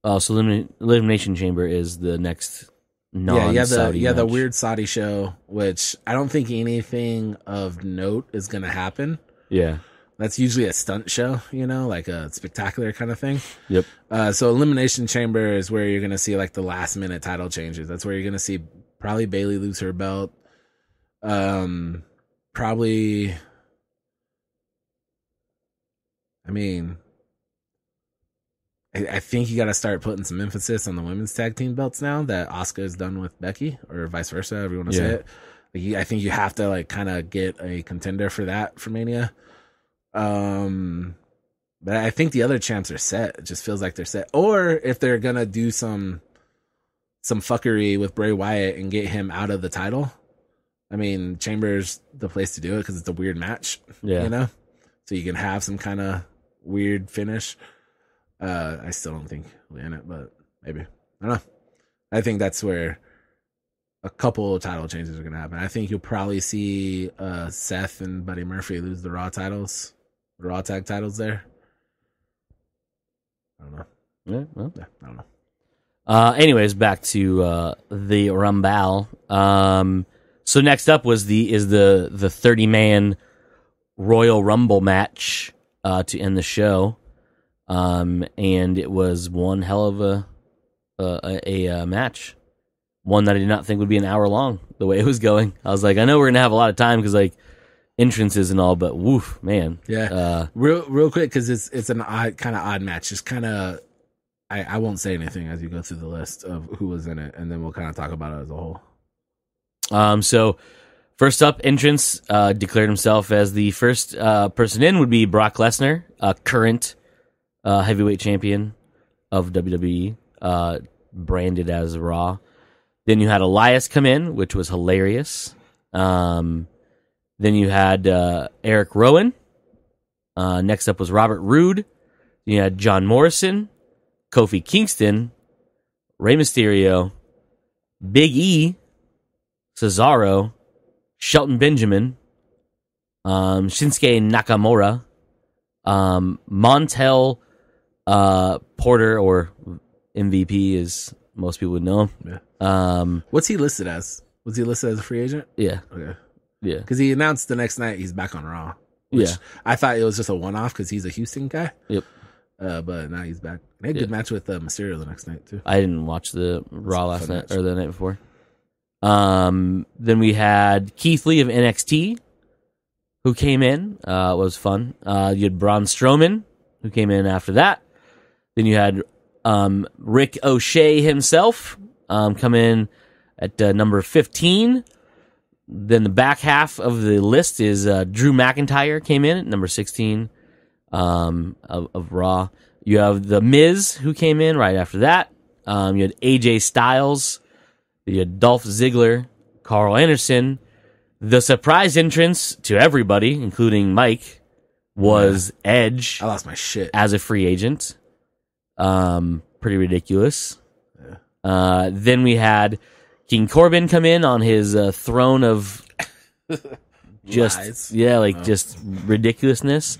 Oh, so Elimination Chamber is the next non-Saudi match. The weird Saudi show, which I don't think anything of note is going to happen. Yeah. That's usually a stunt show, like a spectacular kind of thing. Yep. So Elimination Chamber is where you're going to see like the last minute title changes. That's where you're going to see probably Bayley lose her belt. Probably, I think you got to start putting some emphasis on the women's tag team belts now that Asuka is done with Becky, or vice versa, however you want to say it. Like, I think you have to like kind of get a contender for that for Mania. But I think the other champs are set. It just feels like they're set. Or if they're gonna do some fuckery with Bray Wyatt and get him out of the title, Chamber's the place to do it because it's a weird match. Yeah. So you can have some kind of weird finish. I still don't think we'll in it, but maybe. I don't know. I think that's where a couple of title changes are going to happen. I think you'll probably see Seth and Buddy Murphy lose the Raw titles, the Raw tag titles there. I don't know. Yeah, well. Yeah, I don't know. Anyways, back to the Rumble. So next up was the 30-man Royal Rumble match to end the show. And it was one hell of a match. One that I did not think would be an hour long, the way it was going. I was like, I know we're going to have a lot of time because, like, entrances and all, but woof, man. Yeah. Real quick, because it's an odd match. Just kind of, I won't say anything as you go through the list of who was in it, and then we'll kind of talk about it as a whole. So first up, entrance declared himself as the first person in would be Brock Lesnar, current heavyweight champion of WWE, branded as Raw. Then you had Elias come in, which was hilarious. Then you had Eric Rowan. Next up was Robert Roode. You had John Morrison, Kofi Kingston, Rey Mysterio, Big E, Cesaro, Shelton Benjamin, Shinsuke Nakamura, Montel Porter, or MVP as most people would know him. Yeah. What's he listed as? Was he listed as a free agent? Yeah. Okay. Yeah. Because he announced the next night he's back on Raw. Yeah. I thought it was just a one-off because he's a Houston guy. Yep. But now he's back. They had a good match with Mysterio the next night, too. I didn't watch the Raw last night, or the night before. Then we had Keith Lee of NXT, who came in. It was fun. You had Braun Strowman, who came in after that. Then you had Rick O'Shea himself come in at number 15. Then the back half of the list is Drew McIntyre came in at number 16 of Raw. You have The Miz, who came in right after that. You had AJ Styles. You had Dolph Ziggler, Carl Anderson. The surprise entrance to everybody, including Mike, was Edge. I lost my shit. As a free agent. Pretty ridiculous. Yeah. Then we had King Corbin come in on his throne of just Lies. just ridiculousness.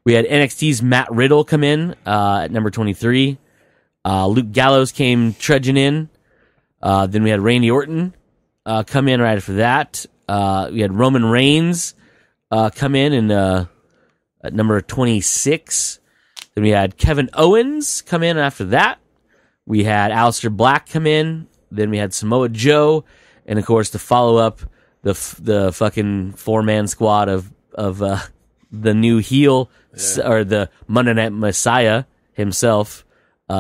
We had NXT's Matt Riddle come in at number 23. Luke Gallows came trudging in. Then we had Randy Orton come in right after that. We had Roman Reigns come in at number 26. Then we had Kevin Owens come in after that. We had Aleister Black come in. Then we had Samoa Joe. And, of course, to follow up the fucking four-man squad of the new heel, or the Monday Night Messiah himself,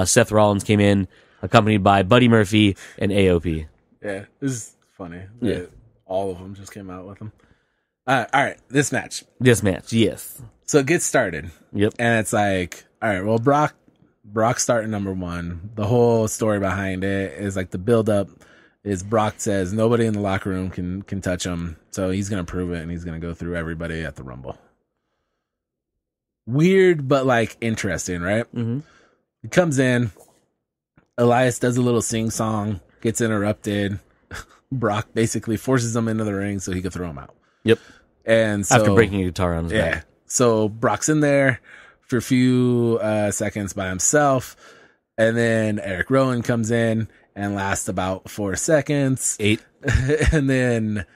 Seth Rollins came in, accompanied by Buddy Murphy and AOP. Yeah, this is funny. Yeah. All of them just came out with them. All right, this match. Yes. So it gets started. Yep. And it's like, all right, well, Brock's starting number one. The whole story behind it is like the build-up is Brock says nobody in the locker room can touch him, so he's going to prove it, and he's going to go through everybody at the Rumble. Weird, but like interesting, right? Mm-hmm. He comes in. Elias does a little sing-song, gets interrupted. Brock basically forces him into the ring so he could throw him out. Yep. And so, after breaking a guitar on his back. So Brock's in there for a few seconds by himself, and then Eric Rowan comes in and lasts about 4 seconds. 8. And then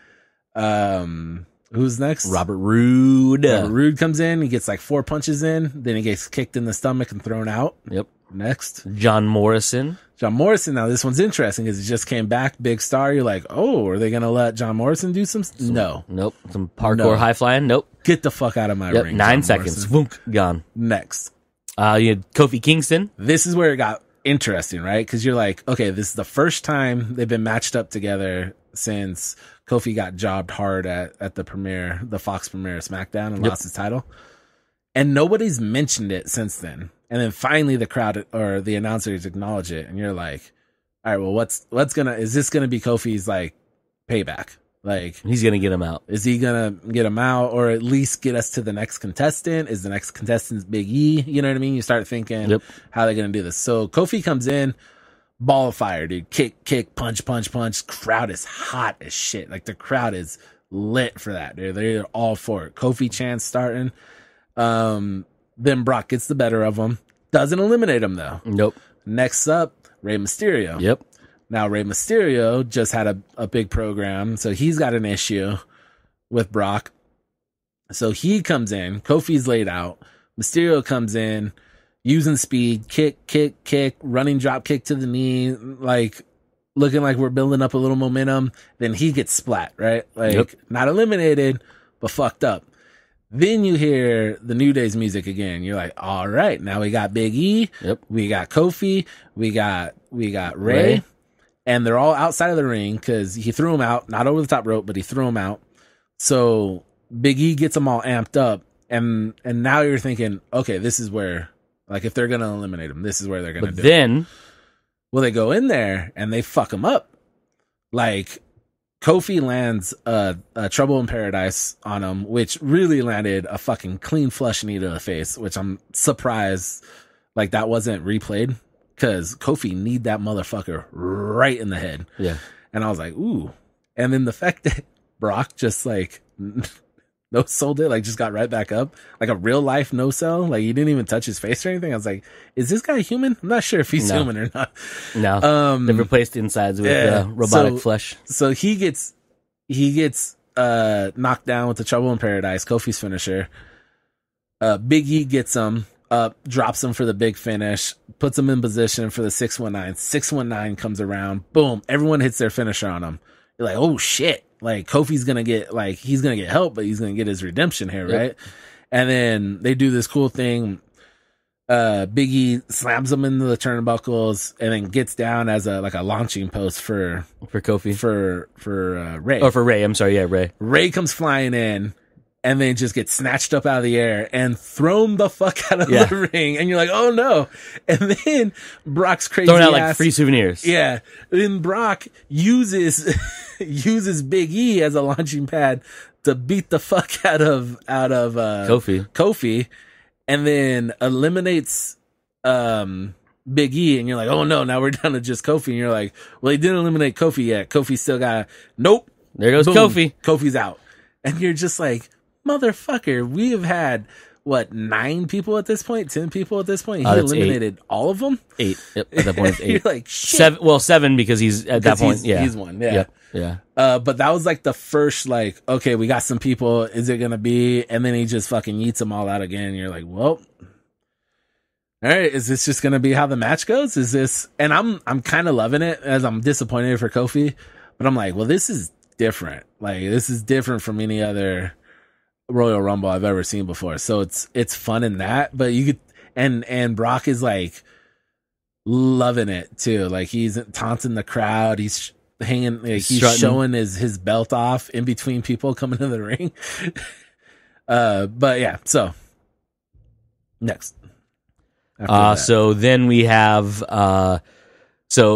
who's next? Robert Roode. Robert Roode comes in. He gets like 4 punches in. Then he gets kicked in the stomach and thrown out. Yep. Next. John Morrison. Now this one's interesting because he just came back, big star. You're like, oh, are they going to let John Morrison do some? No. Nope. Some parkour high flying? Nope. Get the fuck out of my ring. 9 seconds. Voonk, gone. Next. You had Kofi Kingston. This is where it got interesting, right? Because you're like, okay, this is the first time they've been matched up together since Kofi got jobbed hard at the Fox premiere of SmackDown and lost his title. And nobody's mentioned it since then. And then finally the crowd or the announcers acknowledge it. And you're like, all right, well, is this going to be Kofi's like payback? Like, he's going to get him out. Is he going to get him out or at least get us to the next contestant? Is the next contestant Big E? You know what I mean? You start thinking, how are they going to do this? So Kofi comes in, ball of fire, dude. Kick, punch. Crowd is hot as shit. Like, the crowd is lit for that, dude. They're all for it. Kofi chants starting. Then Brock gets the better of him. Doesn't eliminate him, though. Nope. Next up, Rey Mysterio. Yep. Now, Rey Mysterio just had a big program, so he's got an issue with Brock. So he comes in. Kofi's laid out. Mysterio comes in, using speed, kick, running drop kick to the knee, like looking like we're building up a little momentum. Then he gets splat, right? Like, not eliminated, but fucked up. Then you hear the New Day's music again. You're like, all right, now we got Big E. Yep. We got Kofi. We got Rey. And they're all outside of the ring because he threw him out, not over the top rope, but he threw him out. So Big E gets them all amped up. And now you're thinking, okay, this is where, like, if they're going to eliminate him, this is where they're going to do it. Well, they go in there and they fuck him up. Like, Kofi lands a Trouble in Paradise on him, which really landed a fucking clean flush knee to the face, which I'm surprised like that wasn't replayed because Kofi kneed that motherfucker right in the head. Yeah. And I was like, ooh. And then the fact that Brock just like no-sold it, like just got right back up, like a real life no-sell, like he didn't even touch his face or anything. I was like, is this guy human? I'm not sure if he's human or not. No, they've replaced insides with robotic flesh. So he gets knocked down with the Trouble in Paradise, Kofi's finisher. Big E gets him up, drops him for the big finish, puts him in position for the 619. 619 comes around, boom, everyone hits their finisher on him. You're like, oh shit. Like, Kofi's gonna get, like, he's gonna get help, but he's gonna get his redemption here, right? And then they do this cool thing. Big E slams him into the turnbuckles and then gets down as a launching post for Kofi, for Rey. Oh, for Rey. I'm sorry, yeah, Rey. Rey comes flying in and then just gets snatched up out of the air and thrown the fuck out of the ring. And you're like, oh no. And then Brock's crazy throwing out ass, like free souvenirs. Yeah. Then Brock uses Big E as a launching pad to beat the fuck out of Kofi, and then eliminates Big E, and you're like, oh no, now we're down to just Kofi, and you're like, well, he didn't eliminate Kofi yet. Kofi still got nope. There goes Boom. Kofi. Kofi's out. And you're just like, motherfucker, we have had, what, 9 people at this point? 10 people at this point? He eliminated 8. All of them? 8. Yep, at that point it's 8. You're like, shit. 7 because he's, at that point, he's one, yeah. Yep. Yeah. But that was like the first, like, okay, we got some people. Is it going to be? And then he just fucking eats them all out again. And you're like, well, all right, is this just going to be how the match goes? Is this, and I'm kind of loving it, as I'm disappointed for Kofi, but I'm like, well, this is different. Like, this is different from any other Royal Rumble I've ever seen before. So it's fun in that, but you could, and Brock is like loving it too. Like, he's taunting the crowd. He's hanging, like, he's showing his belt off in between people coming to the ring. But yeah, so next. So then we have, so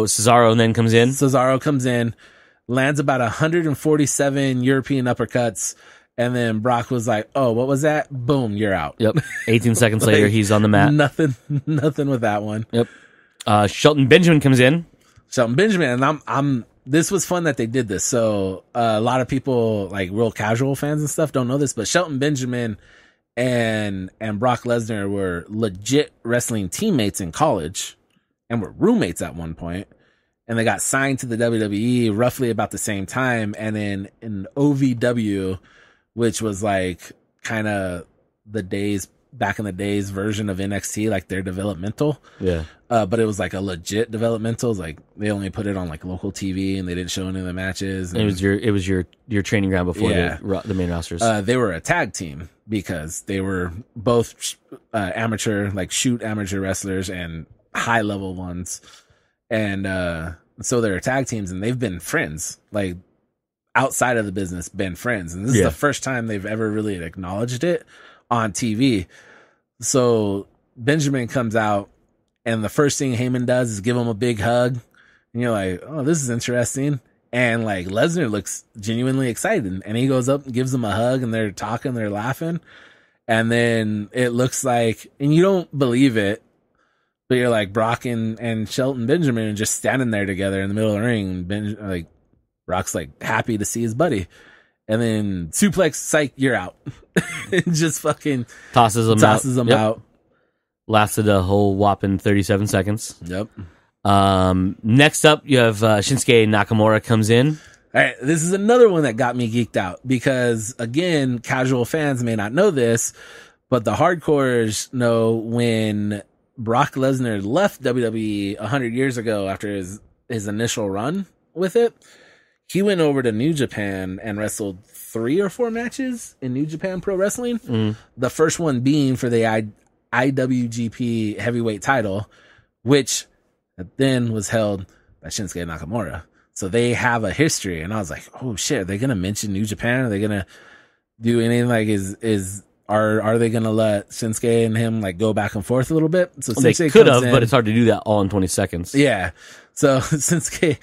Cesaro then comes in. Cesaro comes in, lands about 147 European uppercuts, and then Brock was like, oh, what was that? Boom, you're out. Yep. 18 seconds later, Like, he's on the mat. Nothing with that one. Yep. Shelton Benjamin comes in. Shelton Benjamin, and this was fun that they did this. So a lot of people, like real casual fans and stuff, don't know this, but Shelton Benjamin and Brock Lesnar were legit wrestling teammates in college and were roommates at one point, and they got signed to the WWE roughly about the same time. And then in OVW, which was like kind of back in the days version of NXT, like their developmental. Yeah. But it was like a legit developmental. Like, they only put it on like local TV, and they didn't show any of the matches. And it was your training ground before the main rosters. They were a tag team because they were both amateur wrestlers and high level ones. And so they're tag teams, and they've been friends, like outside of the business, been friends. And this is the first time they've ever really acknowledged it on TV. So Benjamin comes out, and the first thing Heyman does is give him a big hug. And you're like, oh, this is interesting. And like, Lesnar looks genuinely excited, and he goes up and gives him a hug, and they're talking, they're laughing. And then it looks like, and you don't believe it, but you're like, Brock and Shelton Benjamin are just standing there together in the middle of the ring. Brock's like happy to see his buddy. And then suplex, psych, you're out. And just fucking tosses him out. Lasted a whole whopping 37 seconds. Yep. Next up, you have Shinsuke Nakamura comes in. All right, this is another one that got me geeked out because, again, casual fans may not know this, but the hardcores know when Brock Lesnar left WWE 100 years ago after his initial run with it. He went over to New Japan and wrestled 3 or 4 matches in New Japan Pro Wrestling. Mm. The first one being for the IWGP heavyweight title, which then was held by Shinsuke Nakamura. So they have a history. And I was like, oh shit, are they going to mention New Japan? Are they going to do anything like are they going to let Shinsuke and him like go back and forth a little bit? So they could have, but it's hard to do that all in 20 seconds. Yeah. So Shinsuke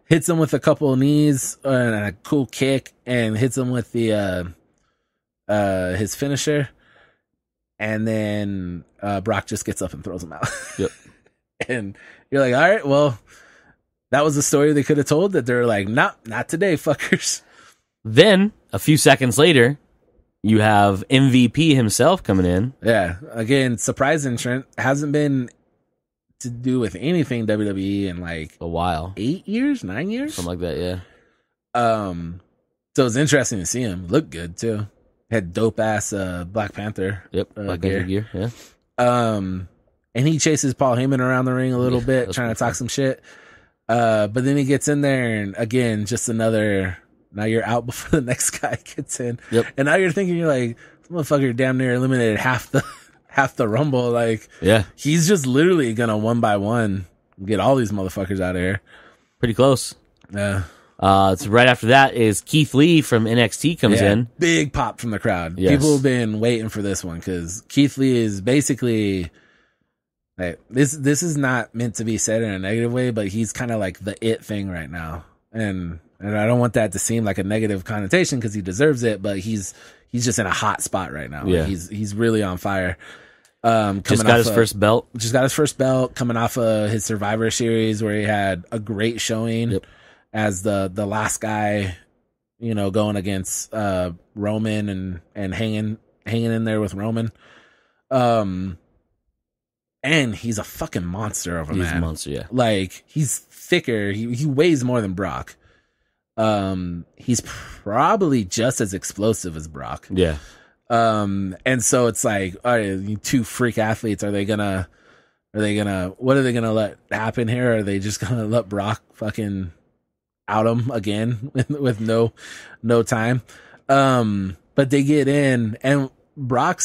hits him with a couple of knees and a cool kick, and hits him with the his finisher, and then Brock just gets up and throws him out. Yep. And you're like, all right, well, that was the story they could have told. That they're like, not today, fuckers. Then a few seconds later, you have MVP himself coming in. Yeah, again, surprise entrant, hasn't been to do with anything WWE in like a while, 8 years, 9 years, something like that. Yeah. So it's interesting to see him. Look good too. Had dope ass Black Panther. Yep, Black Panther gear. Yeah. And he chases Paul Heyman around the ring a little bit, trying to talk some shit. But then he gets in there, and again, just another. Now you're out before the next guy gets in. Yep. And now you're thinking, you're like, this motherfucker damn near eliminated half the Rumble. Like, yeah, he's just literally gonna one by one get all these motherfuckers out of here. Pretty close. Yeah. So right after that is Keith Lee from NXT comes in. Big pop from the crowd. Yes. People have been waiting for this one because Keith Lee is basically like, this is not meant to be said in a negative way, but he's kind of like the it thing right now. And I don't want that to seem like a negative connotation because he deserves it, but he's just in a hot spot right now. Yeah. Like he's really on fire. Just got his first belt. Just got his first belt coming off of his Survivor Series where he had a great showing as the last guy going against Roman and hanging in there with Roman. And he's a fucking monster of a man. He's a monster, yeah. Like, he's thicker. He weighs more than Brock. He's probably just as explosive as Brock. Yeah. And so it's like, all right, you two freak athletes, what are they gonna let happen here? Are they just gonna let Brock fucking out him again with no time? But they get in, and Brock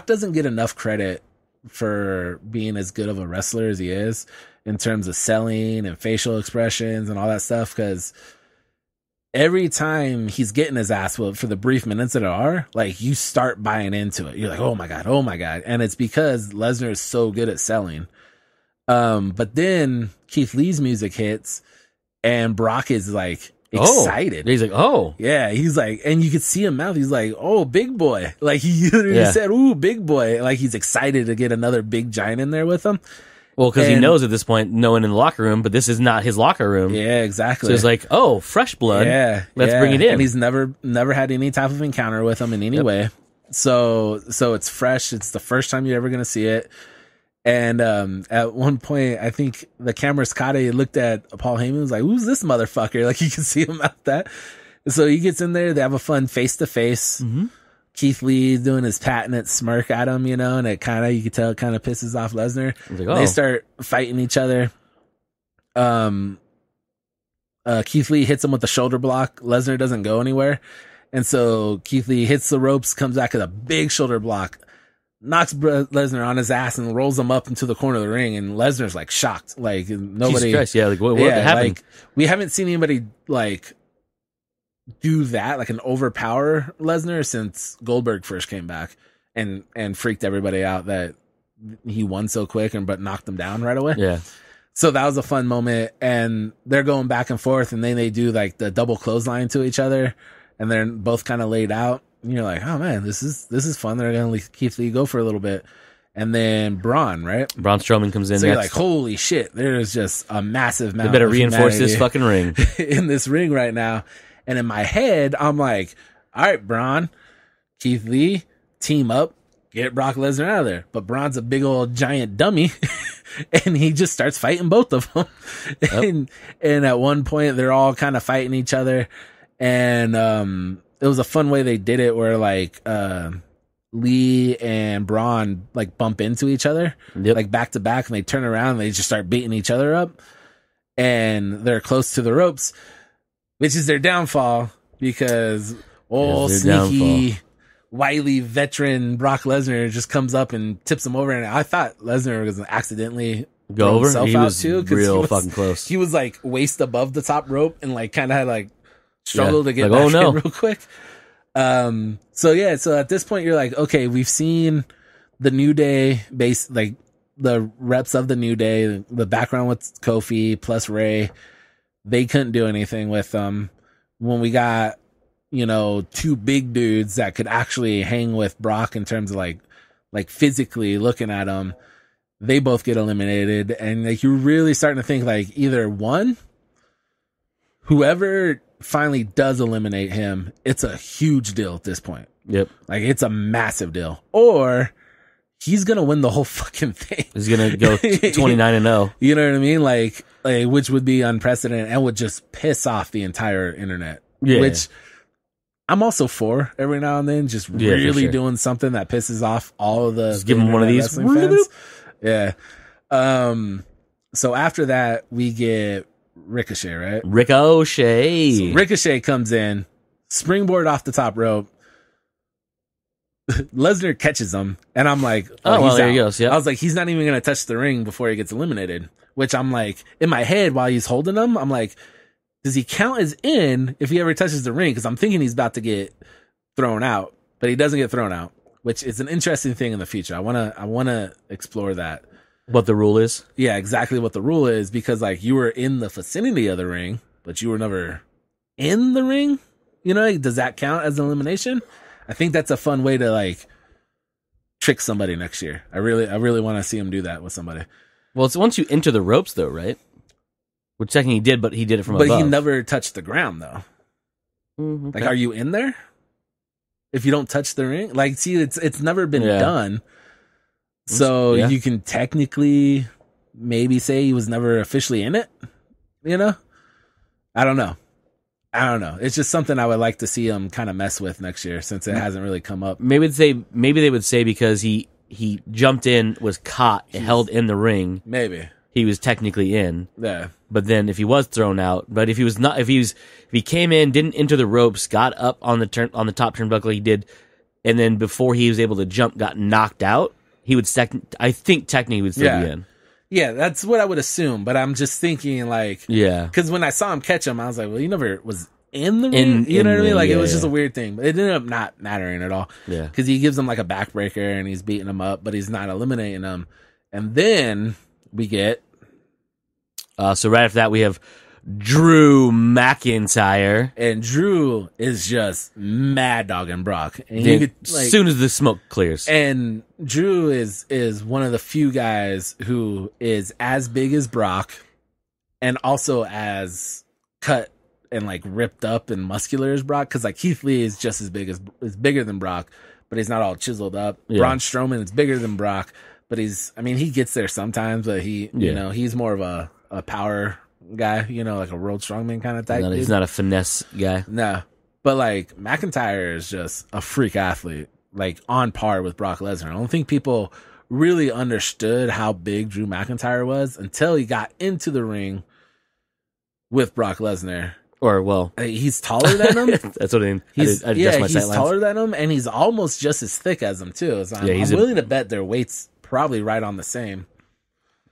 doesn't get enough credit for being as good of a wrestler as he is in terms of selling and facial expressions and all that stuff, because every time he's getting his ass whooped for the brief minutes that are, like, you start buying into it. You're like, oh my God. And it's because Lesnar is so good at selling. But then Keith Lee's music hits and Brock is like excited. He's like, oh. Yeah. He's like, and you could see him mouth. He's like, oh, big boy. Like, he literally said, ooh, big boy. Like, he's excited to get another big giant in there with him. Well, because he knows at this point, no one in the locker room, but this is not his locker room. Yeah, exactly. So he's like, oh, fresh blood. Yeah. Let's bring it in. And he's never had any type of encounter with him in any way. So it's fresh. It's the first time you're ever going to see it. And at one point, I think the camera's caught it. He looked at Paul Heyman and was like, who's this motherfucker? Like, you can see him out that. So he gets in there. They have a fun face-to-face. Mm-hmm. Keith Lee doing his patented smirk at him, and it you could tell it kind of pisses off Lesnar. Like, oh. They start fighting each other. Keith Lee hits him with the shoulder block. Lesnar doesn't go anywhere. And so Keith Lee hits the ropes, comes back with a big shoulder block, knocks Lesnar on his ass and rolls him up into the corner of the ring. And Lesnar's like shocked. Like, nobody. Jesus Christ, yeah, like what happened? Like, we haven't seen anybody like do that, like an overpower Lesnar, since Goldberg first came back and freaked everybody out that he won so quick but knocked them down right away. Yeah. So that was a fun moment, and they're going back and forth, and then they do like the double clothesline to each other, and they're both kind of laid out, and you're like, oh man, this is fun. They're gonna let Keith Lee go for a little bit. And then Braun Strowman comes in. So you're like, holy shit, there's just a massive amount. They better reinforce this fucking ring in this ring right now. And in my head, I'm like, all right, Braun, Keith Lee, team up, get Brock Lesnar out of there. But Braun's a big old giant dummy, and he just starts fighting both of them. Yep. And at one point, they're all kind of fighting each other. And it was a fun way they did it, where like Lee and Braun like bump into each other, like back to back, and they turn around and they just start beating each other up. And they're close to the ropes, which is their downfall, because sneaky, wily veteran Brock Lesnar just comes up and tips him over. And I thought Lesnar was going to accidentally go over. He was too, real fucking close. He was like waist above the top rope and like kind of had like struggled to get like, back in real quick. So at this point you're like, okay, we've seen the New Day like the reps of the New Day, the background with Kofi plus Ray. They couldn't do anything with them. When we got, two big dudes that could actually hang with Brock in terms of like physically looking at him, they both get eliminated. And like, you're really starting to think like either one, whoever finally does eliminate him, it's a huge deal at this point. Yep. Like, it's a massive deal. Or he's going to win the whole fucking thing. He's going to go 29-0. You know what I mean? Like, which would be unprecedented and would just piss off the entire internet. Yeah. Which I'm also for every now and then, just really doing something that pisses off all of the. Just give him one of these fans. Yeah. So after that, we get Ricochet, right? Ricochet. So Ricochet comes in, springboard off the top rope. Lesnar catches him, and I'm like, there he goes. Yeah. I was like, he's not even going to touch the ring before he gets eliminated. Which I'm like, in my head, while he's holding him, I'm like, does he count as in if he ever touches the ring? Because I'm thinking he's about to get thrown out, but he doesn't get thrown out, which is an interesting thing in the future. I wanna explore that. What the rule is? Yeah, exactly what the rule is, because like you were in the vicinity of the ring, but you were never in the ring. Does that count as an elimination? I think that's a fun way to like trick somebody next year. I really want to see him do that with somebody. Well, it's once you enter the ropes, though, right? Which technically he did, but he did it from above. But he never touched the ground, though. Like, are you in there if you don't touch the ring? Like, see, it's never been done. So you can technically maybe say he was never officially in it. You know? I don't know. It's just something I would like to see him kind of mess with next year, since it hasn't really come up. Maybe they would say because he jumped in, was caught, held in the ring. Maybe he was technically in. Yeah. But then if he was thrown out, but if he came in, didn't enter the ropes, got up on the top turnbuckle, he did, and then before he was able to jump, got knocked out, he would I think technically he would still be in. Yeah, that's what I would assume, but I'm just thinking, like, because when I saw him catch him, I was like, well, he never was in the ring, you know what I mean? Like, it was just a weird thing, but it ended up not mattering at all. Yeah, because he gives him like a backbreaker and he's beating him up, but he's not eliminating him. And then we get so right after that we have Drew McIntyre, and Drew is just mad dogging Brock. And as soon as the smoke clears, and Drew is one of the few guys who is as big as Brock, and also as cut and like ripped up and muscular as Brock. Because like Keith Lee is just as bigger than Brock, but he's not all chiseled up. Braun Strowman is bigger than Brock, but he gets there sometimes, but you know, he's more of a power guy, you know, like a world strongman kind of type. He's not a finesse guy. No. But like McIntyre is just a freak athlete, like on par with Brock Lesnar. I don't think people really understood how big Drew McIntyre was until he got into the ring with Brock Lesnar. Or, well, he's taller than him. That's what I mean. He's taller than him, and he's almost just as thick as him too. So I'm willing to bet their weight's probably right on the same.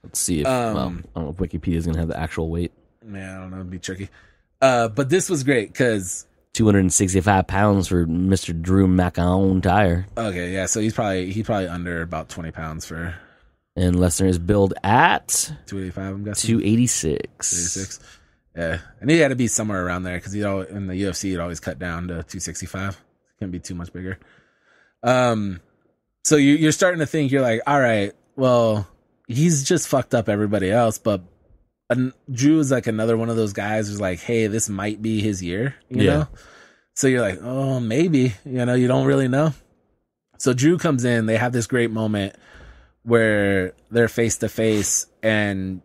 Let's see if I don't know if Wikipedia's gonna have the actual weight. Yeah, I don't know. It'd be tricky. But this was great because 265 pounds for Mr. Drew McIntyre. Okay, yeah. So he's probably under about 20 pounds for. And Lesnar is billed at 285. I'm guessing 286. 286. Yeah, and he had to be somewhere around there because in the UFC he'd always cut down to 265. Couldn't be too much bigger. So you're starting to think, you're like, all right, well, he's just fucked up everybody else, but Drew is like another one of those guys who's like, hey, this might be his year, you know? So you're like, oh, maybe, you know, you don't really know. So Drew comes in, they have this great moment where they're face to face, and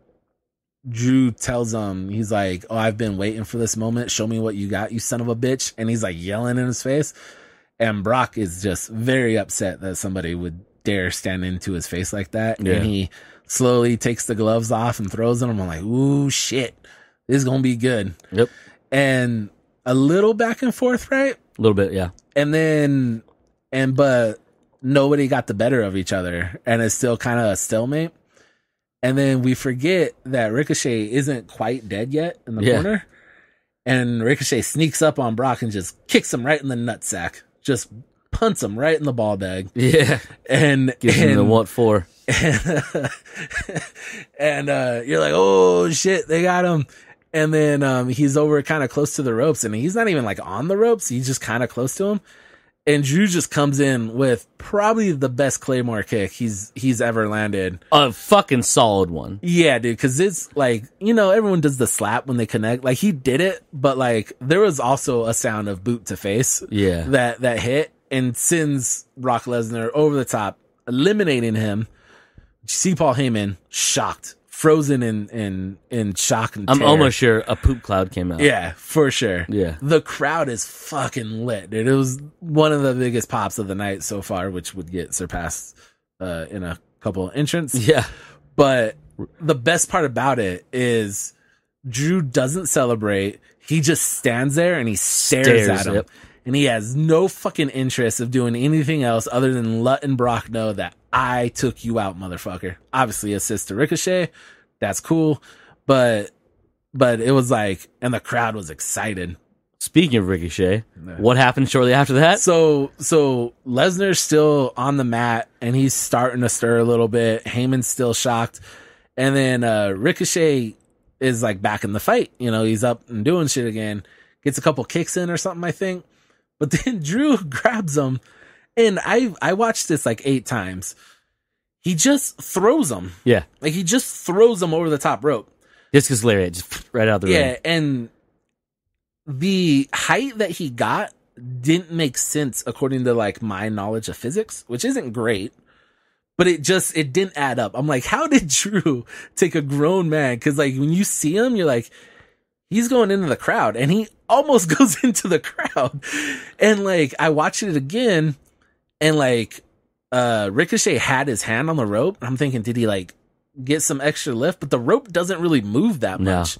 Drew tells him, he's like, oh, I've been waiting for this moment. Show me what you got, you son of a bitch. And he's like yelling in his face. And Brock is just very upset that somebody would dare stand into his face like that. Yeah. And he slowly takes the gloves off and throws them. I'm like, ooh, shit. This is going to be good. Yep. And a little back and forth, right? A little bit, yeah. And then, but nobody got the better of each other. And it's still kind of a stalemate. And then we forget that Ricochet isn't quite dead yet in the corner. And Ricochet sneaks up on Brock and just kicks him right in the nutsack. Just punts him right in the ball bag. Yeah. And gives him the what for. And you're like, oh shit, they got him. And then he's over kind of close to the ropes, and he's not even like on the ropes. He's just kind of close to him. And Drew just comes in with probably the best Claymore kick he's ever landed. A fucking solid one. Yeah, dude, because it's like, you know, everyone does the slap when they connect. Like, he did it, but like there was also a sound of boot to face. Yeah. That hit and sends Brock Lesnar over the top, eliminating him. You see Paul Heyman shocked, frozen in shock and terror. I'm almost sure a poop cloud came out. Yeah, for sure. Yeah. The crowd is fucking lit, dude. It was one of the biggest pops of the night so far, which would get surpassed in a couple entrants. Yeah. But the best part about it is Drew doesn't celebrate. He just stands there and he stares at him. Yep. And he has no fucking interest of doing anything else other than letting Brock know that I took you out, motherfucker. Obviously, assist to Ricochet. That's cool. But it was like, and the crowd was excited. Speaking of Ricochet, what happened shortly after that? So Lesnar's still on the mat, and he's starting to stir a little bit. Heyman's still shocked. And then Ricochet is like back in the fight. You know, he's up and doing shit again. Gets a couple kicks in or something, I think. But then Drew grabs him, and I watched this like 8 times. He just throws him. Yeah. Like, he just throws him over the top rope. Discus lariat, just right out the ring. Yeah, and the height that he got didn't make sense according to like my knowledge of physics, which isn't great, but it didn't add up. I'm like, how did Drew take a grown man? Cause like when you see him, you're like, he's going into the crowd, and he almost goes into the crowd. And like, I watched it again, and like, Ricochet had his hand on the rope. I'm thinking, did he like get some extra lift? But the rope doesn't really move that much.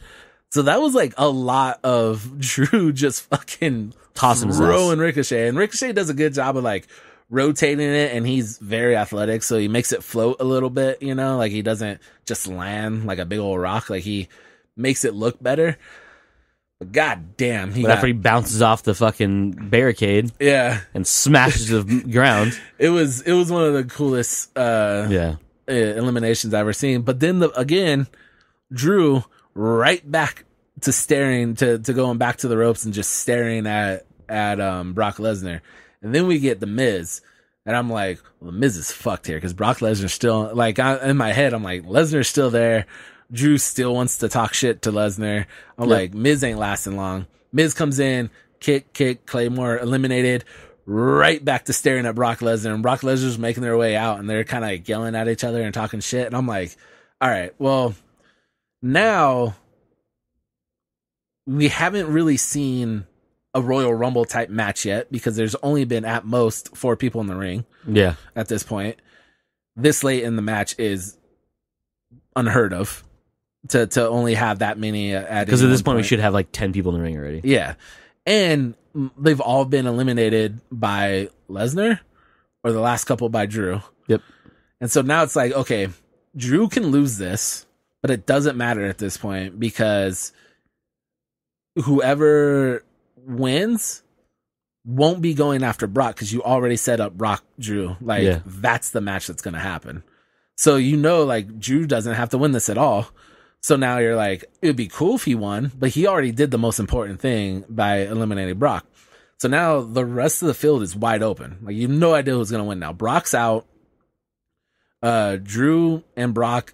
So that was like a lot of Drew just fucking throwing Ricochet. And Ricochet does a good job of like rotating it, and he's very athletic. So he makes it float a little bit, you know, like he doesn't just land like a big old rock. Like he makes it look better. But god damn. After he bounces off the fucking barricade. Yeah. And smashes the ground. It was one of the coolest eliminations I've ever seen. But then again, Drew right back to staring to going back to the ropes and just staring at Brock Lesnar. And then we get the Miz, and I'm like, well, the Miz is fucked here because Brock Lesnar's still like in my head. I'm like, Lesnar's still there. Drew still wants to talk shit to Lesnar. I'm like, Miz ain't lasting long. Miz comes in, kick, Claymore eliminated, right back to staring at Brock Lesnar. And Brock Lesnar's making their way out, and they're kind of like yelling at each other and talking shit. And I'm like, all right, well, now we haven't really seen a Royal Rumble type match yet because there's only been at most 4 people in the ring. Yeah. At this point, this late in the match is unheard of to only have that many because at this point we should have like 10 people in the ring already. Yeah. And they've all been eliminated by Lesnar or the last couple by Drew. Yep. And so now it's like, okay, Drew can lose this, but it doesn't matter at this point because whoever wins won't be going after Brock because you already set up Brock Drew. Like that's the match that's going to happen. So you know, like Drew doesn't have to win this at all. So now you're like, it'd be cool if he won, but he already did the most important thing by eliminating Brock. So now the rest of the field is wide open. Like you have no idea who's going to win now. Brock's out. Drew and Brock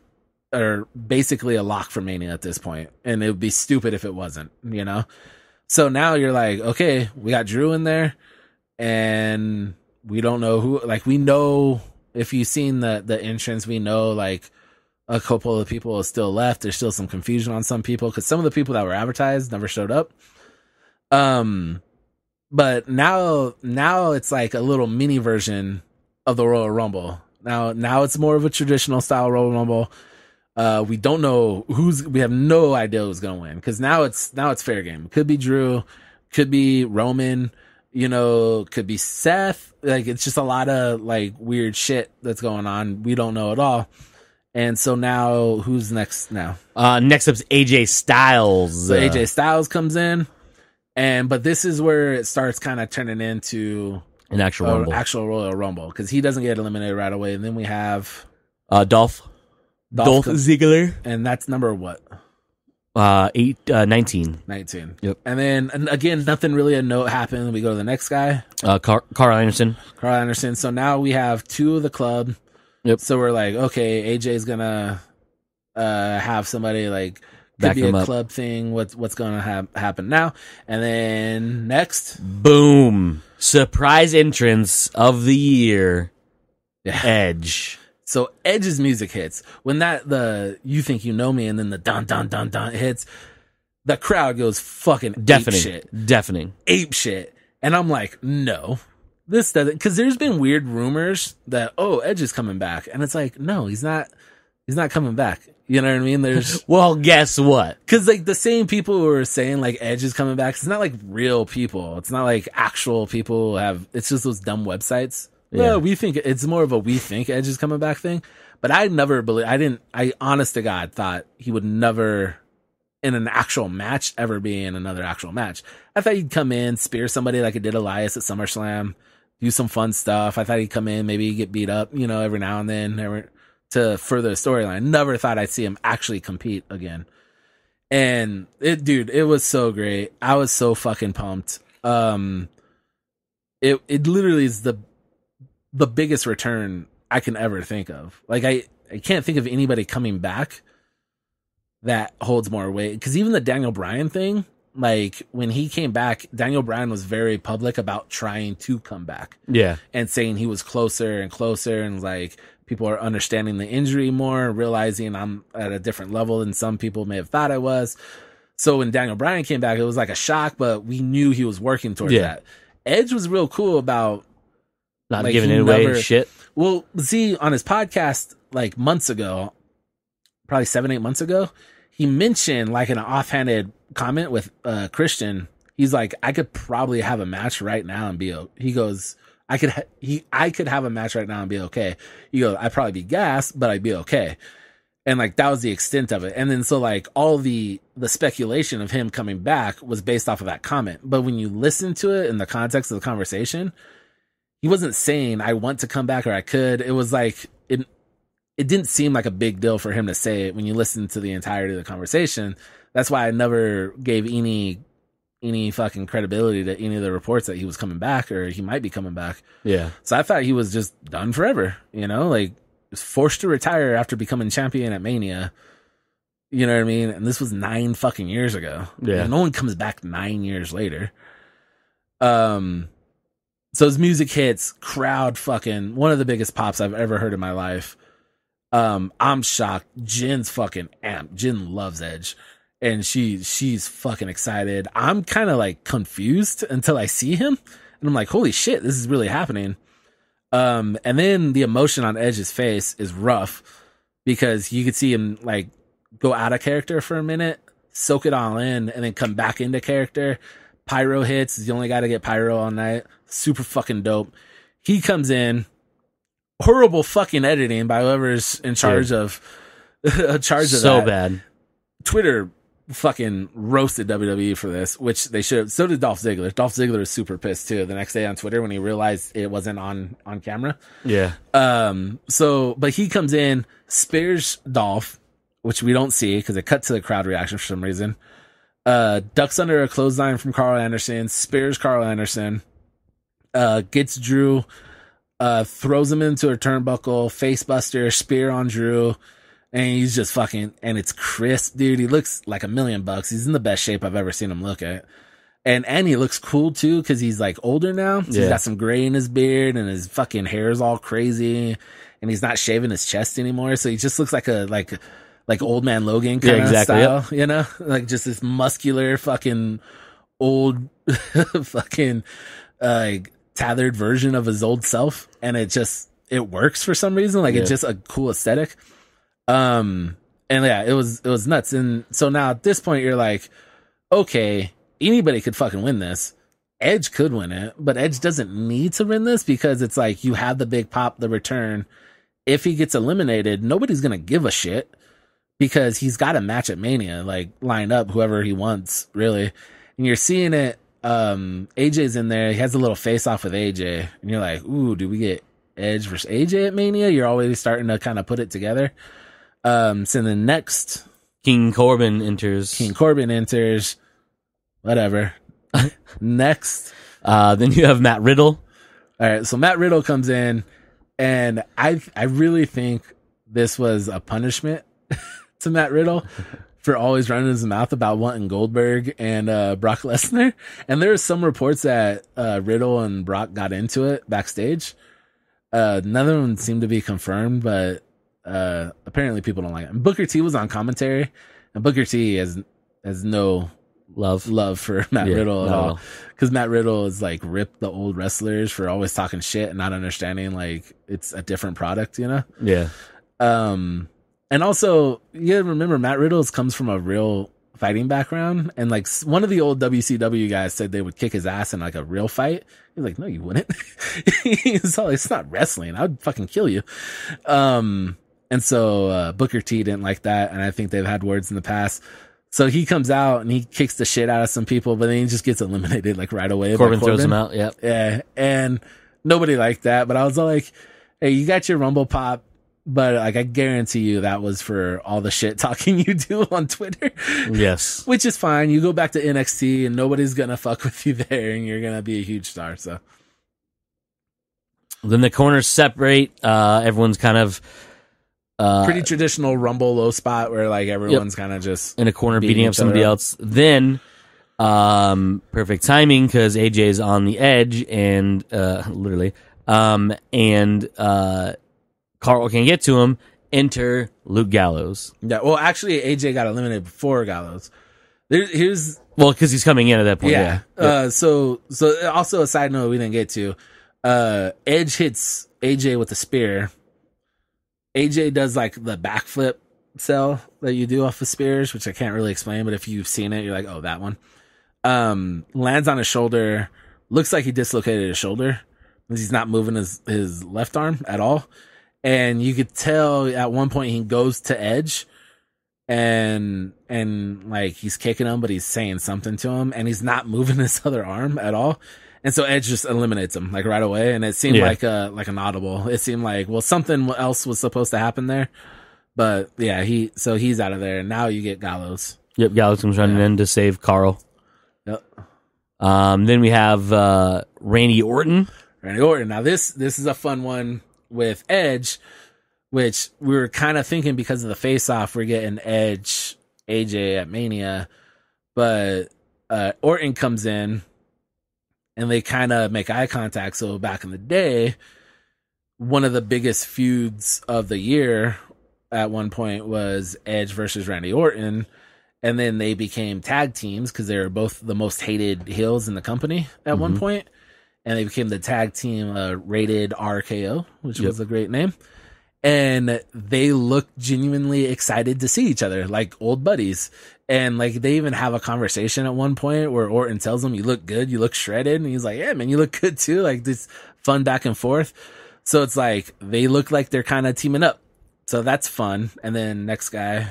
are basically a lock for Mania at this point, and it would be stupid if it wasn't, you know? So now you're like, okay, we got Drew in there, and we don't know who, like, we know, if you've seen the entrance, we know, like, a couple of people are still left. There's still some confusion on some people, because some of the people that were advertised never showed up. But now it's like a little mini version of the Royal Rumble. Now it's more of a traditional style Royal Rumble. We don't know we have no idea who's going to win because now it's fair game. Could be Drew, could be Roman, you know, could be Seth. Like it's just a lot of like weird shit that's going on. We don't know at all. And so now who's next now? Next up's AJ Styles. So AJ Styles comes in, but this is where it starts kind of turning into an actual Royal Rumble because he doesn't get eliminated right away. And then we have Dolph Ziggler. And that's number what? 19. 19. Yep. And then, and again, nothing really a note happened. We go to the next guy. Carl Anderson. So now we have 2 of the club. Yep. So we're like, okay, AJ's gonna have somebody like could be a club thing. What's gonna happen now? And then next, boom, surprise entrance of the year, Edge. So Edge's music hits when the "You Think You Know Me" and then the dun dun dun dun hits. The crowd goes fucking deafening, ape shit. And I'm like, no. This doesn't, because there's been weird rumors that Edge is coming back, and it's like, no, he's not coming back. You know what I mean? There's well, guess what? Because like the same people who are saying like Edge is coming back, it's not like real people. It's not like actual people who have. It's just those dumb websites. Yeah, we think it's more of a we think Edge is coming back thing. But I never believe. I honest to God thought he would never in an actual match ever be in another actual match. I thought he'd come in, spear somebody like he did Elias at SummerSlam. Do some fun stuff. I thought he'd come in, maybe get beat up, you know, every now and then to further the storyline. Never thought I'd see him actually compete again. And it was so great. I was so fucking pumped. It literally is the biggest return I can ever think of. Like I can't think of anybody coming back that holds more weight. Because even the Daniel Bryan thing like when he came back, Daniel Bryan was very public about trying to come back. Yeah. And saying he was closer and closer, and like people are understanding the injury more, realizing I'm at a different level than some people may have thought I was. So when Daniel Bryan came back, it was like a shock, but we knew he was working towards that. Edge was real cool about not like, giving it away shit. Well, see, on his podcast like months ago, probably 7-8 months ago, he mentioned like an offhanded comment with Christian. He's like, I could probably have a match right now and be. He goes, I could have a match right now and be okay. He goes, I'd probably be gassed, but I'd be okay. And like that was the extent of it. And then so like all the speculation of him coming back was based off of that comment. But when you listen to it in the context of the conversation, he wasn't saying I want to come back or I could. It was like it didn't seem like a big deal for him to say it when you listen to the entirety of the conversation. That's why I never gave any fucking credibility to any of the reports that he was coming back or he might be coming back. Yeah. So I thought he was just done forever, you know, like was forced to retire after becoming champion at Mania. You know what I mean? And this was 9 fucking years ago. Yeah. And no one comes back 9 years later. So his music hits, crowd fucking, one of the biggest pops I've ever heard in my life. I'm shocked. Jen's fucking amped. Jen loves Edge. And she's fucking excited. I'm kind of like confused until I see him. And I'm like, holy shit, this is really happening. And then the emotion on Edge's face is rough because you could see him like go out of character for a minute, soak it all in, and then come back into character. Pyro hits. He's the only guy to get pyro all night. Super fucking dope. He comes in. Horrible fucking editing by whoever's in charge of so that. Bad. Twitter fucking roasted WWE for this, which they should have. So did Dolph Ziggler. Dolph Ziggler was super pissed too the next day on Twitter when he realized it wasn't on camera. Yeah. But he comes in, spares Dolph, which we don't see because it cut to the crowd reaction for some reason. Ducks under a clothesline from Carl Anderson, spares Carl Anderson, gets Drew, throws him into a turnbuckle, face buster, spear on Drew, and he's just fucking, and it's crisp, dude. He looks like $1 million. He's in the best shape I've ever seen him look at. And he looks cool too, cause he's like older now. So he's got some gray in his beard and his fucking hair is all crazy and he's not shaving his chest anymore. So he just looks like like old man Logan kind of style, you know, like just this muscular fucking old fucking, like tethered version of his old self. And it works for some reason. Like it's just a cool aesthetic. And yeah, it was nuts. And so now at this point you're like, okay, anybody could fucking win this. Edge could win it, but Edge doesn't need to win this because it's like you have the big pop, the return. If he gets eliminated, nobody's going to give a shit because he's got a match at Mania, like lined up, whoever he wants, really. And you're seeing it. AJ's in there. He has a little face off with AJ. And you're like, ooh, do we get Edge versus AJ at Mania? You're already starting to kind of put it together. So then next, King Corbin enters. Whatever. Next. Then you have Matt Riddle. All right. So Matt Riddle comes in, and I really think this was a punishment to Matt Riddle for always running his mouth about wanting Goldberg and Brock Lesnar. And there are some reports that Riddle and Brock got into it backstage. None of them seem to be confirmed, but apparently people don't like it. And Booker T was on commentary, and Booker T has no love for Matt Riddle at all, because Matt Riddle is like ripped the old wrestlers for always talking shit and not understanding like it's a different product, you know? Yeah. And also you gotta remember Matt Riddle comes from a real fighting background, and like one of the old WCW guys said they would kick his ass in like a real fight. He's like, no, you wouldn't. He's all, it's not wrestling. I'd fucking kill you. And so Booker T didn't like that, and I think they've had words in the past. So he comes out and he kicks the shit out of some people, but then he just gets eliminated like right away. Corbin throws him out. Yep. Yeah. And nobody liked that, but I was like, hey, you got your Rumble pop, but like I guarantee you that was for all the shit talking you do on Twitter. Yes. Which is fine. You go back to NXT and nobody's gonna fuck with you there, and you're gonna be a huge star. So then the corners separate. Everyone's kind of pretty traditional Rumble low spot where like everyone's kind of just in a corner beating up somebody else. Then Perfect timing because AJ's on the edge and literally, and Carl can't get to him. Enter Luke Gallows. Yeah, well, actually, AJ got eliminated before Gallows. Here's because he's coming in at that point. Yeah. So also a side note we didn't get to. Edge hits AJ with a spear. AJ does like the backflip sell that you do off of spears, which I can't really explain, but if you've seen it, you're like, oh, that one. Lands on his shoulder. Looks like he dislocated his shoulder because he's not moving his left arm at all. And you could tell at one point he goes to Edge and like he's kicking him, but he's saying something to him and he's not moving his other arm at all. And so Edge just eliminates him like right away. And it seemed like an audible. It seemed like, well, something else was supposed to happen there. But yeah, he's out of there. And now you get Gallows. Yep. Gallows comes running in to save Carl. Yep. Then we have, Randy Orton. Now this is a fun one with Edge, which we were kind of thinking because of the face-off, we're getting Edge, AJ at Mania, but Orton comes in and they kind of make eye contact. So back in the day, one of the biggest feuds of the year at one point was Edge versus Randy Orton, and then they became tag teams because they were both the most hated heels in the company at one point. And they became the tag team Rated RKO, which was a great name. And they look genuinely excited to see each other, like old buddies. And like they even have a conversation at one point where Orton tells him, "You look good, you look shredded." And he's like, "Yeah, man, you look good too." Like this fun back and forth. So it's like they look like they're kind of teaming up. So that's fun. And then next guy.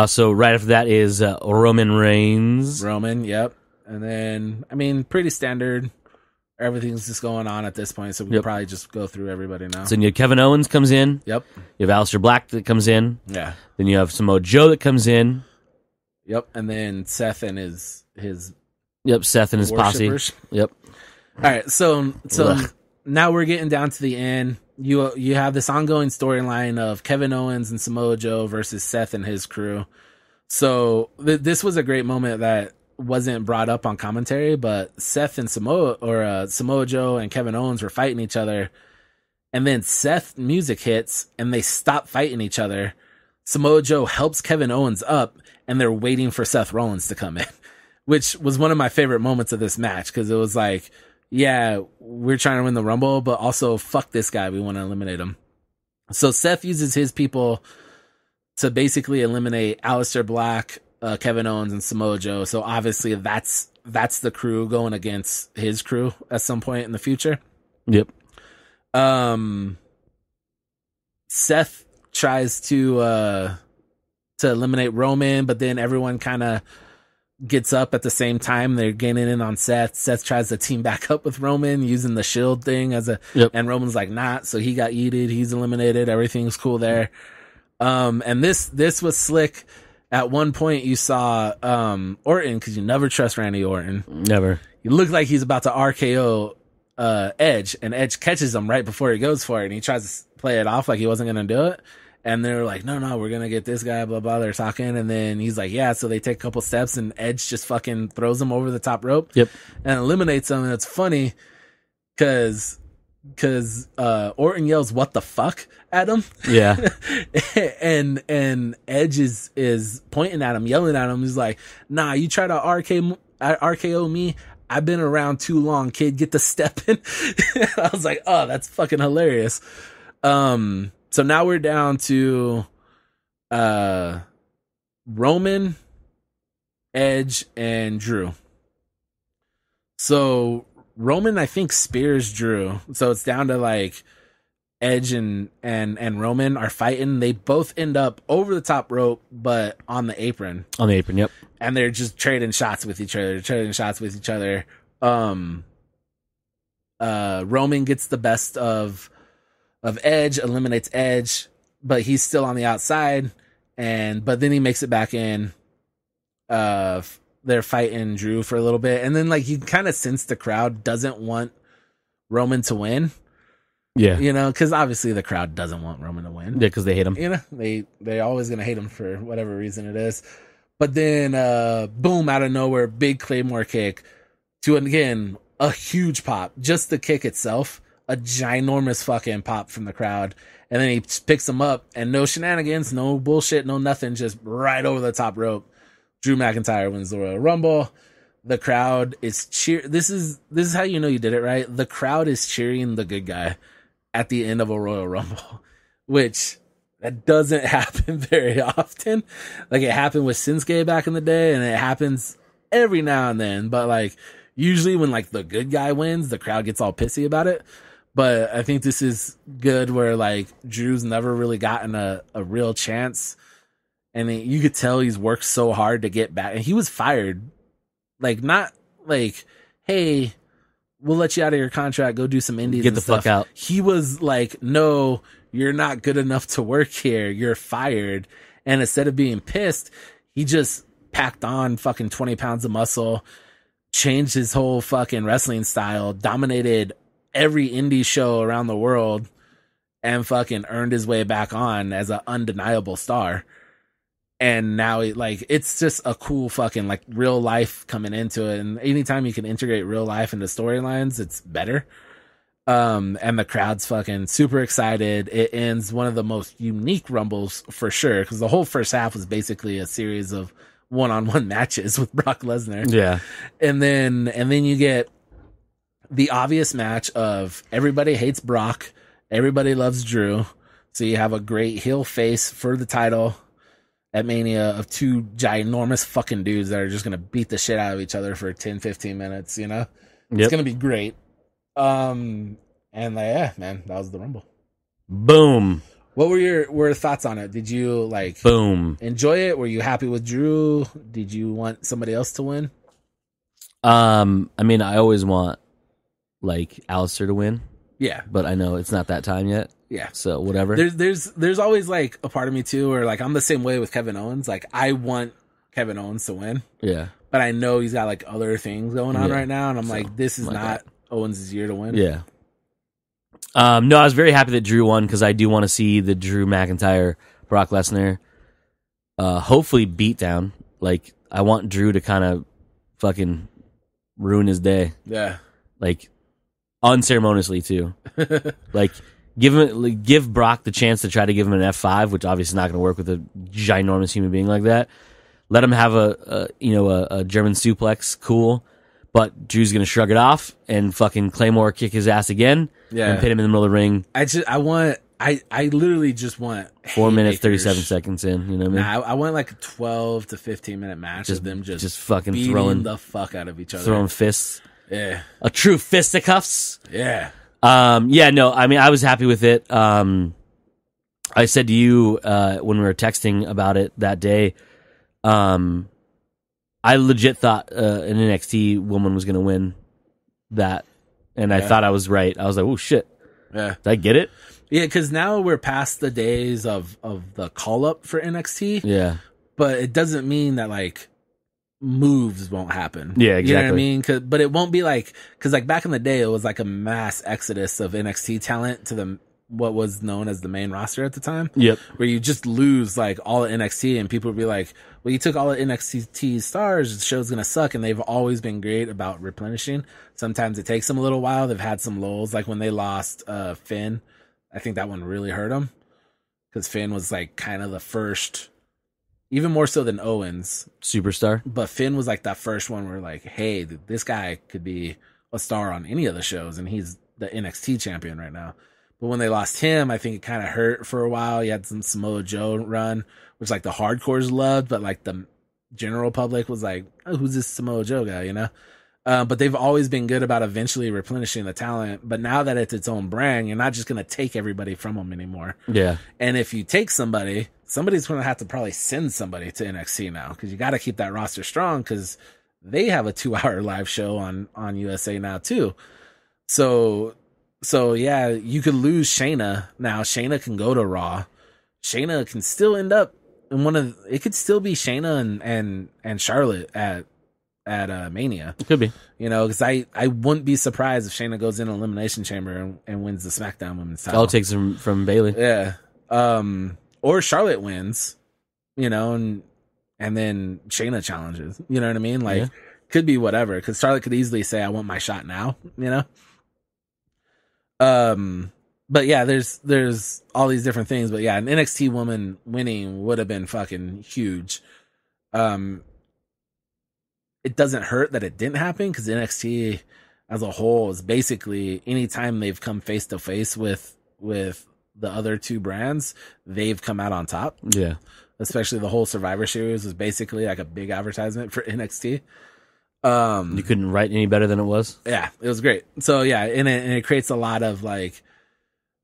So right after that is Roman Reigns. Roman, yep. And then, I mean, pretty standard. Everything's just going on at this point, so we can probably just go through everybody now. So you have Kevin Owens comes in. Yep. You have Aleister Black that comes in. Yeah. Then you have Samoa Joe that comes in. Yep. And then Seth and his Seth and his posse. Yep. All right. So now we're getting down to the end. You have this ongoing storyline of Kevin Owens and Samoa Joe versus Seth and his crew. So this was a great moment that wasn't brought up on commentary, but Seth and Samoa Joe and Kevin Owens were fighting each other, and then Seth music hits and they stop fighting each other. Samoa Joe helps Kevin Owens up and they're waiting for Seth Rollins to come in, which was one of my favorite moments of this match because it was like, yeah, we're trying to win the Rumble, but also fuck this guy, we want to eliminate him. So Seth uses his people to basically eliminate Aleister Black, Kevin Owens, and Samoa Joe. So obviously that's the crew going against his crew at some point in the future. Yep. Seth tries to eliminate Roman, but then everyone kind of gets up at the same time. They're gaining in on Seth. Seth tries to team back up with Roman using the shield thing and Roman's like, not. So he got yeeted. He's eliminated. Everything's cool there. And this was slick. At one point, you saw Orton, because you never trust Randy Orton. Never. He looked like he's about to RKO Edge, and Edge catches him right before he goes for it, and he tries to play it off like he wasn't going to do it. And they're like, no, we're going to get this guy, blah, blah. They're talking, and then he's like, yeah. So they take a couple steps, and Edge just fucking throws him over the top rope. Yep. And eliminates him, and it's funny because Orton yells "what the fuck" at him. Yeah. and Edge is pointing at him, yelling at him. He's like, nah, you try to RKO me, I've been around too long, kid, get the step in. I was like, oh, that's fucking hilarious. So now we're down to Roman, Edge, and Drew. So Roman, I think, spears Drew. So it's down to like Edge and Roman are fighting. They both end up over the top rope, but on the apron. On the apron, yep. And they're just trading shots with each other. Roman gets the best of Edge, eliminates Edge, but he's still on the outside. But then he makes it back in. They're fighting Drew for a little bit, and then like you kind of sense the crowd doesn't want Roman to win. Yeah, because obviously the crowd doesn't want Roman to win. Yeah, because they hate him. They're always gonna hate him for whatever reason it is. But then, boom, out of nowhere, big Claymore kick to, again, a huge pop. Just the kick itself, a ginormous fucking pop from the crowd. And then he picks him up, and no shenanigans, no bullshit, no nothing, just right over the top rope. Drew McIntyre wins the Royal Rumble. The crowd is This is how you know you did it right. The crowd is cheering the good guy at the end of a Royal Rumble, which that doesn't happen very often. Like, it happened with Shinsuke back in the day, and it happens every now and then. But like, usually when like the good guy wins, the crowd gets all pissy about it. But I think this is good where like Drew's never really gotten a real chance. And you could tell he's worked so hard to get back. And he was fired. Like, not like, hey, we'll let you out of your contract, go do some indies. Get the fuck out. He was like, no, you're not good enough to work here. You're fired. And instead of being pissed, he just packed on fucking 20 pounds of muscle, changed his whole fucking wrestling style, dominated every indie show around the world, and fucking earned his way back on as an undeniable star. And now it's just a cool fucking like real life coming into it. And anytime you can integrate real life into storylines, it's better. And the crowd's fucking super excited. It ends one of the most unique Rumbles for sure, because the whole first half was basically a series of one-on-one matches with Brock Lesnar. Yeah. And then you get the obvious match of everybody hates Brock, everybody loves Drew. So you have a great heel face for the title at Mania of two ginormous fucking dudes that are just going to beat the shit out of each other for 10, 15 minutes, you know? Yep. It's going to be great. And yeah, man, that was the Rumble. Boom. What were your thoughts on it? Did you boom enjoy it? Were you happy with Drew? Did you want somebody else to win? I mean, I always want like Alistair to win. Yeah. But I know it's not that time yet. Yeah. So whatever. There's always like a part of me too, where like I'm the same way with Kevin Owens. Like, I want Kevin Owens to win. Yeah. But I know he's got like other things going on right now, and I'm like, this is not Owens' year to win. Yeah. No, I was very happy that Drew won, because I do want to see the Drew McIntyre Brock Lesnar hopefully beat down. Like, I want Drew to kind of fucking ruin his day. Yeah. Like, unceremoniously too. Like, give Brock the chance to try to give him an F5, which obviously is not going to work with a ginormous human being like that. Let him have a German suplex, cool. But Drew's going to shrug it off and fucking Claymore kick his ass again, and pit him in the middle of the ring. I literally just want 4 minutes, 37 seconds in, you know what I mean? I want like a 12 to 15 minute match of them just fucking throwing the fuck out of each other. Throwing fists. Yeah. A true fisticuffs. Yeah. Yeah, no, I mean, I was happy with it. I said to you when we were texting about it that day, I legit thought an NXT woman was going to win that, and I thought I was right. I was like, oh, shit. Yeah. Did I get it? Yeah, because now we're past the days of the call-up for NXT. Yeah. But it doesn't mean that, like, moves won't happen. Yeah, exactly. You know what I mean? But it won't be like, because like back in the day, it was like a mass exodus of NXT talent to what was known as the main roster at the time. Yep. Where you just lose like all of NXT, and people would be like, well, you took all of NXT stars, the show's gonna suck. And they've always been great about replenishing. Sometimes it takes them a little while. They've had some lulls, like when they lost Finn. I think that one really hurt them, because Finn was like kind of the first, even more so than Owens, superstar. But Finn was like that first one where like, hey, this guy could be a star on any of the shows, and he's the NXT champion right now. But when they lost him, I think it kind of hurt for a while. He had some Samoa Joe run, which like the hardcores loved, but like the general public was like, oh, who's this Samoa Joe guy, you know? But they've always been good about eventually replenishing the talent. But now that it's its own brand, you're not just going to take everybody from them anymore. Yeah. And if you take somebody's going to have to probably send somebody to NXT now, because you got to keep that roster strong, because they have a 2-hour live show on USA now too. So yeah, you could lose Shayna. Now Shayna can go to Raw. Shayna can still end up in it could still be Shayna and Charlotte at Mania. It could be. You know, because I wouldn't be surprised if Shayna goes in an Elimination Chamber and wins the SmackDown Women's title. All takes from Bayley. Yeah. Or Charlotte wins, you know, and and then Shayna challenges. You know what I mean? Like, could be whatever. Because Charlotte could easily say, "I want my shot now." You know. But yeah, there's all these different things. But yeah, an NXT woman winning would have been fucking huge. It doesn't hurt that it didn't happen because NXT as a whole is basically anytime they've come face to face with the other two brands, they've come out on top. Yeah. Especially the whole Survivor Series was basically like a big advertisement for NXT. You couldn't write any better than it was. Yeah, it was great. So yeah, and it creates a lot of like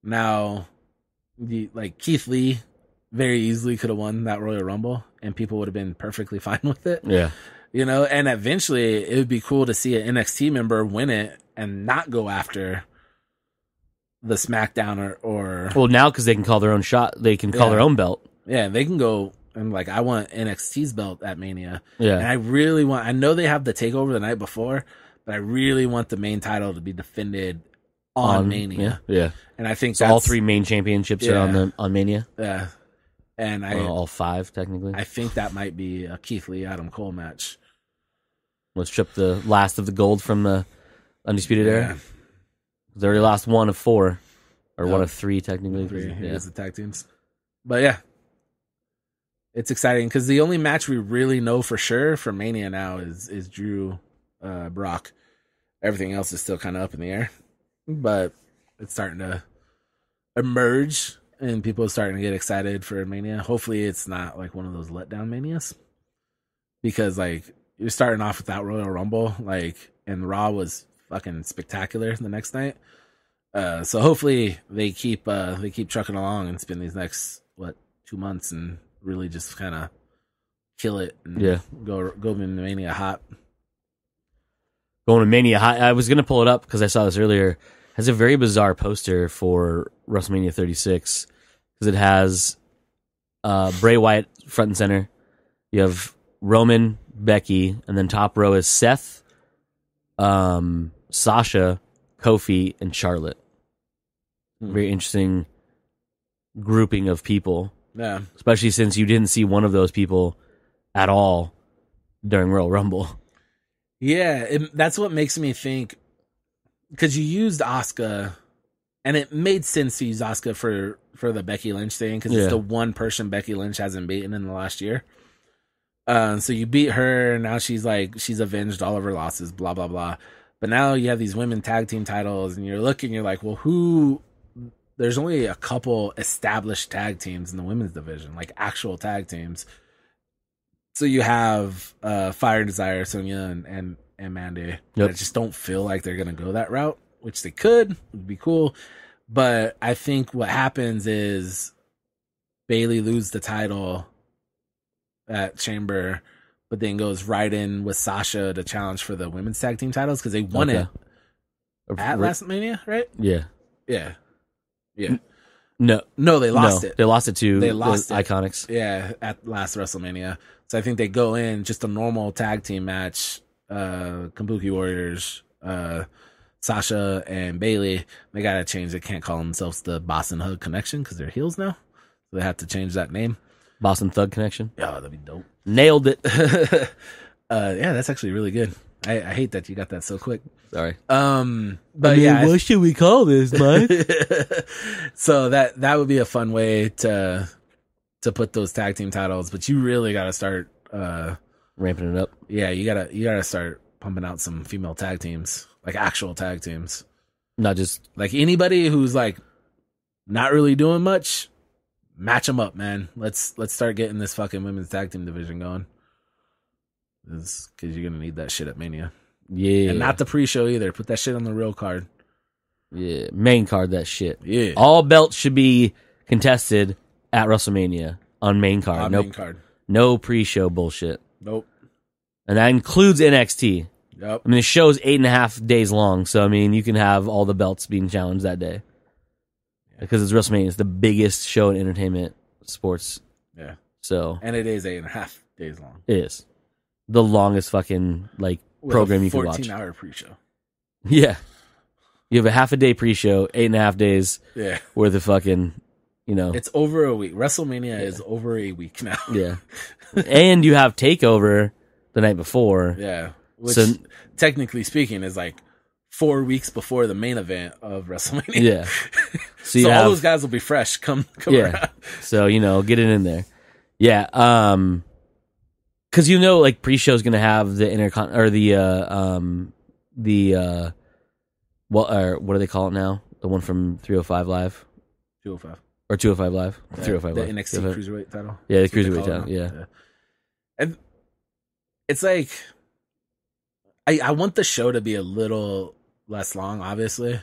now, like Keith Lee very easily could have won that Royal Rumble, and people would have been perfectly fine with it. Yeah, you know, and eventually it would be cool to see an NXT member win it and not go after the SmackDown or well, now because they can call their own shot, they can call their own belt. Yeah, they can go and like, I want NXT's belt at Mania. Yeah, and I really want. I know they have the takeover the night before, but I really want the main title to be defended on Mania. Yeah, and I think so all three main championships are on Mania. Yeah, and all five technically. I think that might be a Keith Lee Adam Cole match. Let's strip the last of the gold from the Undisputed Era. They already lost one of four, or one of three technically. It's the tag teams, but yeah, it's exciting because the only match we really know for sure for Mania now is Drew, Brock. Everything else is still kind of up in the air, but it's starting to emerge and people are starting to get excited for Mania. Hopefully, it's not like one of those letdown Manias, because like you're starting off with that Royal Rumble, like, and Raw was fucking spectacular the next night. So hopefully they keep trucking along and spend these next 2 months and really just kind of kill it and go into Mania hot. Going to Mania hot. I was gonna pull it up because I saw this earlier. It has a very bizarre poster for WrestleMania 36 because it has Bray Wyatt front and center. You have Roman, Becky, and then top row is Seth, Sasha, Kofi, and Charlotte. Very interesting grouping of people. Yeah. Especially since you didn't see one of those people at all during Royal Rumble. Yeah, that's what makes me think, because you used Asuka, and it made sense to use Asuka for the Becky Lynch thing, because it's the one person Becky Lynch hasn't beaten in the last year. So you beat her, now she's avenged all of her losses, blah, blah, blah. But now you have these women tag team titles, and you're like, well, who... There's only a couple established tag teams in the women's division, like actual tag teams. So you have Fire and Desire, Sonya, and Mandy. Yep. I just don't feel like they're going to go that route, which they could. It would be cool. But I think what happens is Bayley loses the title at Chamber, but then goes right in with Sasha to challenge for the women's tag team titles because they won it at WrestleMania, right? Yeah. Yeah. Yeah. No, they lost it. They lost it to the Iconics. Yeah, at last WrestleMania. So I think they go in just a normal tag team match. Kabuki Warriors, Sasha and Bayley. They gotta change. They can't call themselves the Boston Hug Connection because they're heels now. So they have to change that name. Boston Thug Connection. Yeah, that'd be dope. Nailed it. Yeah, that's actually really good. I hate that you got that so quick. Sorry. But yeah, what should we call this, Mike? So that would be a fun way to put those tag team titles, but you really got to start ramping it up. Yeah, you gotta start pumping out some female tag teams, like actual tag teams, not just like anybody who's like not really doing much. Match them up, man. Let's start getting this fucking women's tag team division going. Because you're gonna need that shit at Mania. Yeah, and not the pre-show either. Put that shit on the real card. Yeah, main card that shit. Yeah, all belts should be contested at WrestleMania on main card. On main card. No pre-show bullshit. Nope. And that includes NXT. Yep. I mean, the show's 8.5 days long, so I mean, you can have all the belts being challenged that day. Because it's WrestleMania. It's the biggest show in entertainment sports. Yeah. So. And it is 8.5 days long. It is. The longest fucking, program you can watch. 14-hour pre-show. Yeah. You have a half a day pre-show, 8.5 days. Yeah. Worth of fucking, You know, It's over a week. WrestleMania is over a week now. yeah. And you have Takeover the night before. Yeah. Which, So- technically speaking, is like 4 weeks before the main event of WrestleMania. Yeah. So, you So have, all those guys will be fresh. Come yeah. around. So, you know, get it in there. Yeah. Cause you know, like pre-show is going to have the intercon or what do they call it now? The one from 305 Live 205. or 205 Live? Yeah, 305 the Live. NXT 205. Cruiserweight title. Yeah, the That's what they Cruiserweight call it title. now. Yeah. And it's like, I want the show to be a little less long, obviously.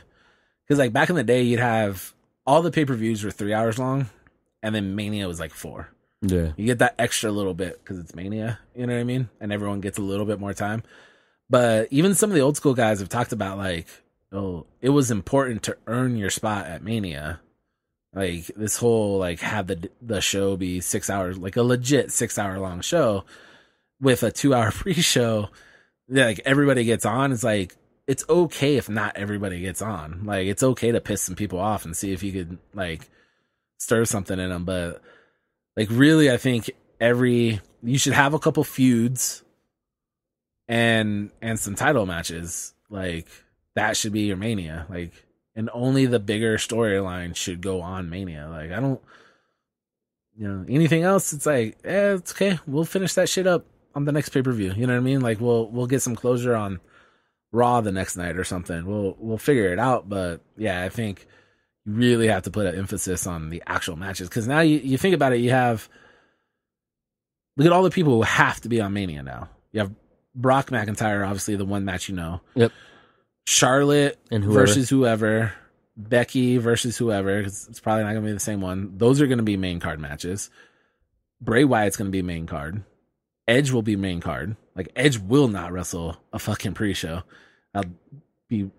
Because like back in the day, you'd have all the pay-per-views were 3 hours long, and then Mania was like 4. Yeah. You get that extra little bit because it's Mania, you know what I mean? And everyone gets a little bit more time. But even some of the old school guys have talked about like, oh, it was important to earn your spot at Mania. Like this whole like have the show be 6 hours, like a legit 6 hour long show with a 2 hour pre-show. Like everybody gets on. It's like it's okay if not everybody gets on. Like it's okay to piss some people off and see if you could like stir something in them. But like really, I think you should have a couple feuds and some title matches. Like that should be your Mania. Like, and only the bigger storyline should go on Mania. Like I don't, anything else. It's like, it's okay. We'll finish that shit up on the next pay-per-view. You know what I mean? Like we'll get some closure on Raw the next night or something. We'll figure it out. But yeah, I think you really have to put an emphasis on the actual matches. Cause now you think about it, look at all the people who have to be on Mania now. You have Brock McIntyre, obviously the one match, Yep. Charlotte And whoever. versus whoever, Becky versus whoever, cause it's probably not going to be the same one. Those are going to be main card matches. Bray Wyatt's going to be main card. Edge will be main card. Like Edge will not wrestle a fucking pre-show. I'll be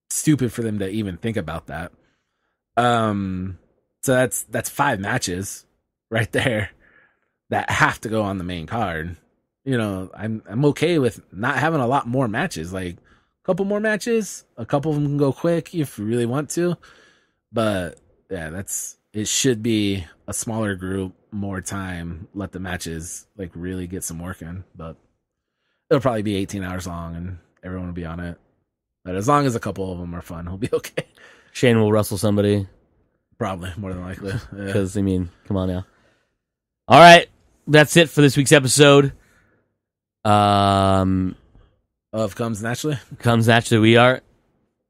stupid for them to even think about that. So that's 5 matches right there that have to go on the main card. I'm okay with not having a lot more matches. Like a couple more matches, a couple of them can go quick if you really want to. But yeah, it should be a smaller group, more time, let the matches like really get some work in. But it'll probably be 18 hours long and everyone will be on it. But as long as a couple of them are fun, we'll be okay. Shane will wrestle somebody. Probably, more than likely. Because, come on now. All right. That's it for this week's episode. Of Comes Naturally. Comes Naturally, we are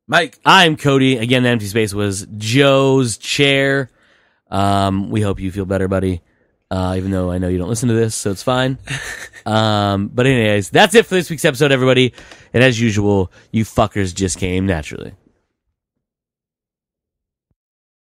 Mike. I'm Cody. Again, the empty space was Joe's chair. We hope you feel better, buddy. Even though I know you don't listen to this, so it's fine. But anyways, that's it for this week's episode, everybody. And as usual, you fuckers just came naturally.